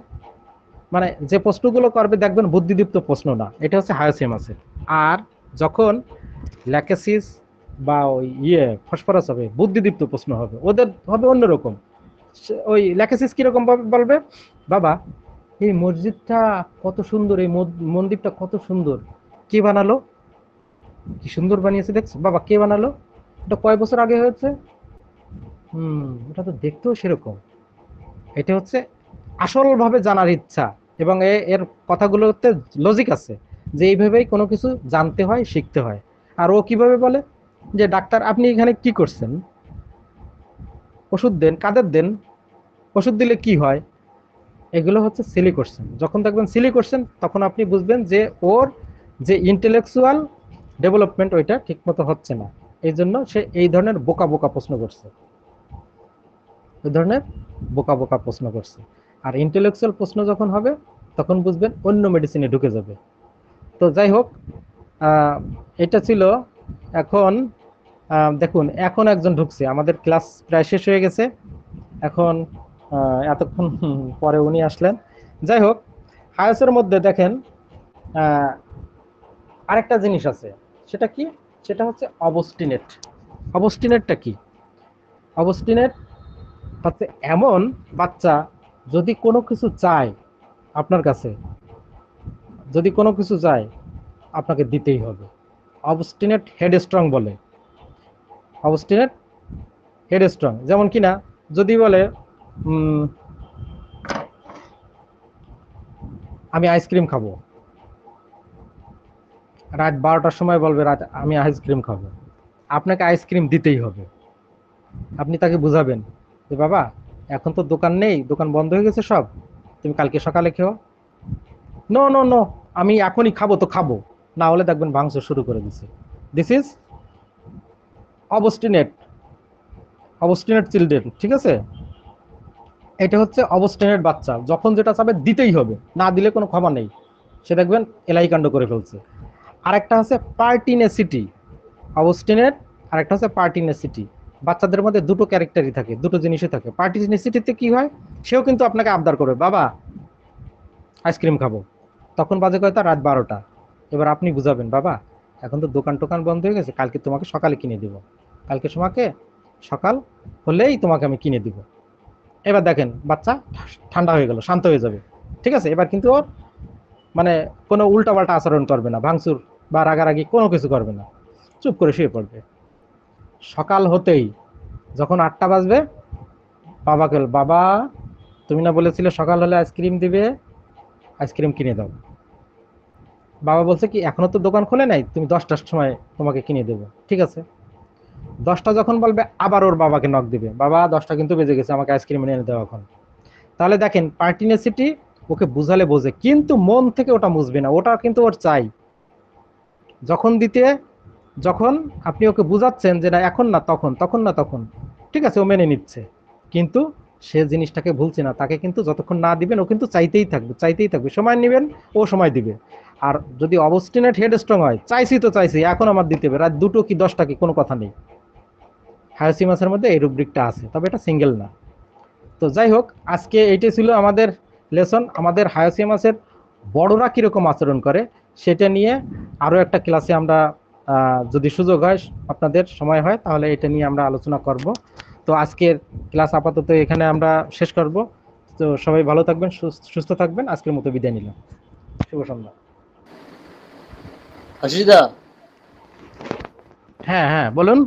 মানে যে প্রশ্নগুলো করবে দেখবেন বুদ্ধিদীপ্ত প্রশ্ন না, এটা হচ্ছে হায়াসিয়ামাসের। আর যখন ল্যাকেসিস বা ওই ফসফরাস হবে, বুদ্ধিদীপ্ত প্রশ্ন হবে, ওদের হবে অন্যরকম। ওই ল্যাকেসিস কিরকম বলবে, বাবা এই মসজিদটা কত সুন্দর, এই মন্দিরটা কত সুন্দর, কে বানালো, কি সুন্দর বানিয়েছে দেখছো বাবা, কে বানালো, এটা কয় বছর আগে হয়েছে, এটা তো দেখতেও সেরকম। এটা হচ্ছে আসলভাবে জানার ইচ্ছা, এবং এর কথাগুলোতে লজিক আছে, যে এইভাবেই কোনো কিছু জানতে হয়, শিখতে হয়। আর ও কিভাবে বলে যে ডাক্তার আপনি এখানে কি করছেন, ওষুধ দেন, কাদের দেন, ওষুধ দিলে কি হয়, এগুলো হচ্ছে সিলি কোশ্চেন। যখন দেখবেন সিলি কোশ্চেন, তখন আপনি বুঝবেন যে ওর যে ইন্টেলেকচুয়াল ডেভেলপমেন্ট ওইটা ঠিকমতো হচ্ছে না, এই জন্য সে এই ধরনের বোকা বোকা প্রশ্ন করছে, ওই ধরনের বোকা বোকা প্রশ্ন করছে। আর ইন্টেলেকচুয়াল প্রশ্ন যখন হবে, তখন বুঝবেন অন্য মেডিসিনে ঢুকে যাবে। তো যাই হোক, এটা ছিল। এখন দেখুন, এখন একজন ঢুকছে, আমাদের ক্লাস প্রায় শেষ হয়ে গেছে, এখন এতক্ষণ পরে উনি আসলেন। যাই হোক, হায়াসের মধ্যে দেখেন আরেকটা জিনিস আছে, সেটা কি, সেটা হচ্ছে অবস্টিনেট। অবস্টিনেটটা কি, অবস্টিনেট হচ্ছে এমন বাচ্চা, যদি কোনো কিছু চায় আপনার কাছে, যদি কোনো কিছু চায় আপনাকে দিতেই হবে। অবস্টিনেট হেড স্ট্রং বলে, অবস্টিনেট হেড স্ট্রং, যেমন কিনা যদি বলে আমি আইসক্রিম খাবো, রাত 12টার সময় বলবে রাত আমি আইসক্রিম খাবো, আপনাকে আইসক্রিম দিতেই হবে। আপনি তাকে বুঝাবেন যে বাবা এখন তো দোকান নেই, দোকান বন্ধ হয়ে গেছে সব, তুমি কালকে সকালে খেও। নো নো নো, আমি এখনই খাবো তো খাবো, না হলে দেখবেন ভাঙচুর শুরু করে দিছে। This is obstinate, obstinate children, ঠিক আছে। এটা হচ্ছে অবস্টিনেট বাচ্চা, যখন যেটা চাবে দিতেই হবে, না দিলে কোনো ক্ষমা নেই, সে দেখবেন এলাই কাণ্ড করে ফেলছে। আরেকটা হচ্ছে পার্টিনেসিটি, অবস্টিনেট, আরেকটা হচ্ছে পার্টিনেসিটি। বাচ্চাদের মধ্যে দুটো ক্যারেক্টারই থাকে, দুটো জিনিসই থাকে। পার্টিনেসিটিতে কি হয়, সেও কিন্তু আপনাকে আবদার করবে বাবা আইসক্রিম খাবো, তখন বাজে কয়টা, রাত 12টা। এবার আপনি বুঝাবেন বাবা এখন তো দোকান টোকান বন্ধ হয়ে গেছে, কালকে তোমাকে সকালে কিনে দিব, কালকে তোমাকে সকাল হলেই তোমাকে আমি কিনে দিব। এবার দেখেন বাচ্চা ঠান্ডা হয়ে গেল, শান্ত হয়ে যাবে, ঠিক আছে। এবার কিন্তু ওর মানে কোনো উল্টাপাল্টা আচরণ করবে না, ভাঙচুর বা রাগারাগি কোনো কিছু করবে না, চুপ করে শুয়ে পড়বে। সকাল হতেই যখন 8টা বাজবে, বাবাকে বাবা তুমি না বলেছিলে সকাল হলে আইসক্রিম দিবে, আইসক্রিম কিনে দাও। বাবা বলছে কি এখনো তো দোকান খোলে নাই, তুমি 10টার সময় তোমাকে কিনে দেবো, ঠিক আছে। 10টা যখন বলবে আবার ওর বাবাকে নক দিবে, বাবা 10টা কিন্তু বেজে গেছে, আমাকে আইসক্রিম এনে দেওয়া এখন। তাহলে দেখেন পার্টিনেসিটি ওকে বুঝালে বোঝে, কিন্তু মন থেকে ওটা বুঝবে না, ওটা কিন্তু ওর চাই। যখন দিতে, যখন আপনি ওকে বুঝাচ্ছেন যে না এখন না তখন, তখন না তখন, ঠিক আছে ও মেনে নিচ্ছে, কিন্তু সে জিনিসটাকে ভুলছে না। তাকে কিন্তু যতক্ষণ না দিবেন ও কিন্তু চাইতেই থাকবে, চাইতেই থাকবে, সময় নেবেন ও সময় দিবে। আর যদি অবস্টিনেট হেড স্ট্রং হয়, চাইছি তো চাইছি এখন আমার দিতে হবে, রাত 2টো কি 10টা কি কোনো কথা নেই। হায়াসিমাসের মধ্যে এই রুব্রিকটা আছে, তবে এটা সিঙ্গেল না। তো যাই হোক, আজকে এইটাই ছিল আমাদের লেসন। আমাদের হায়াসিমাসের বড়রা কিরকম আচরণ করে সেটা নিয়ে আরও একটা ক্লাসে আমরা যদি সুযোগ হয়, আপনাদের সময় হয়, তাহলে এটা নিয়ে আমরা আলোচনা করব। তো আজকের ক্লাস আপাতত এখানে আমরা শেষ করব। তো সবাই ভালো থাকবেন, সুস্থ থাকবেন, আজকের মতো বিদায় নিলাম। শুভ সন্ধ্যা। আশিসদা, হ্যাঁ হ্যাঁ বলুন।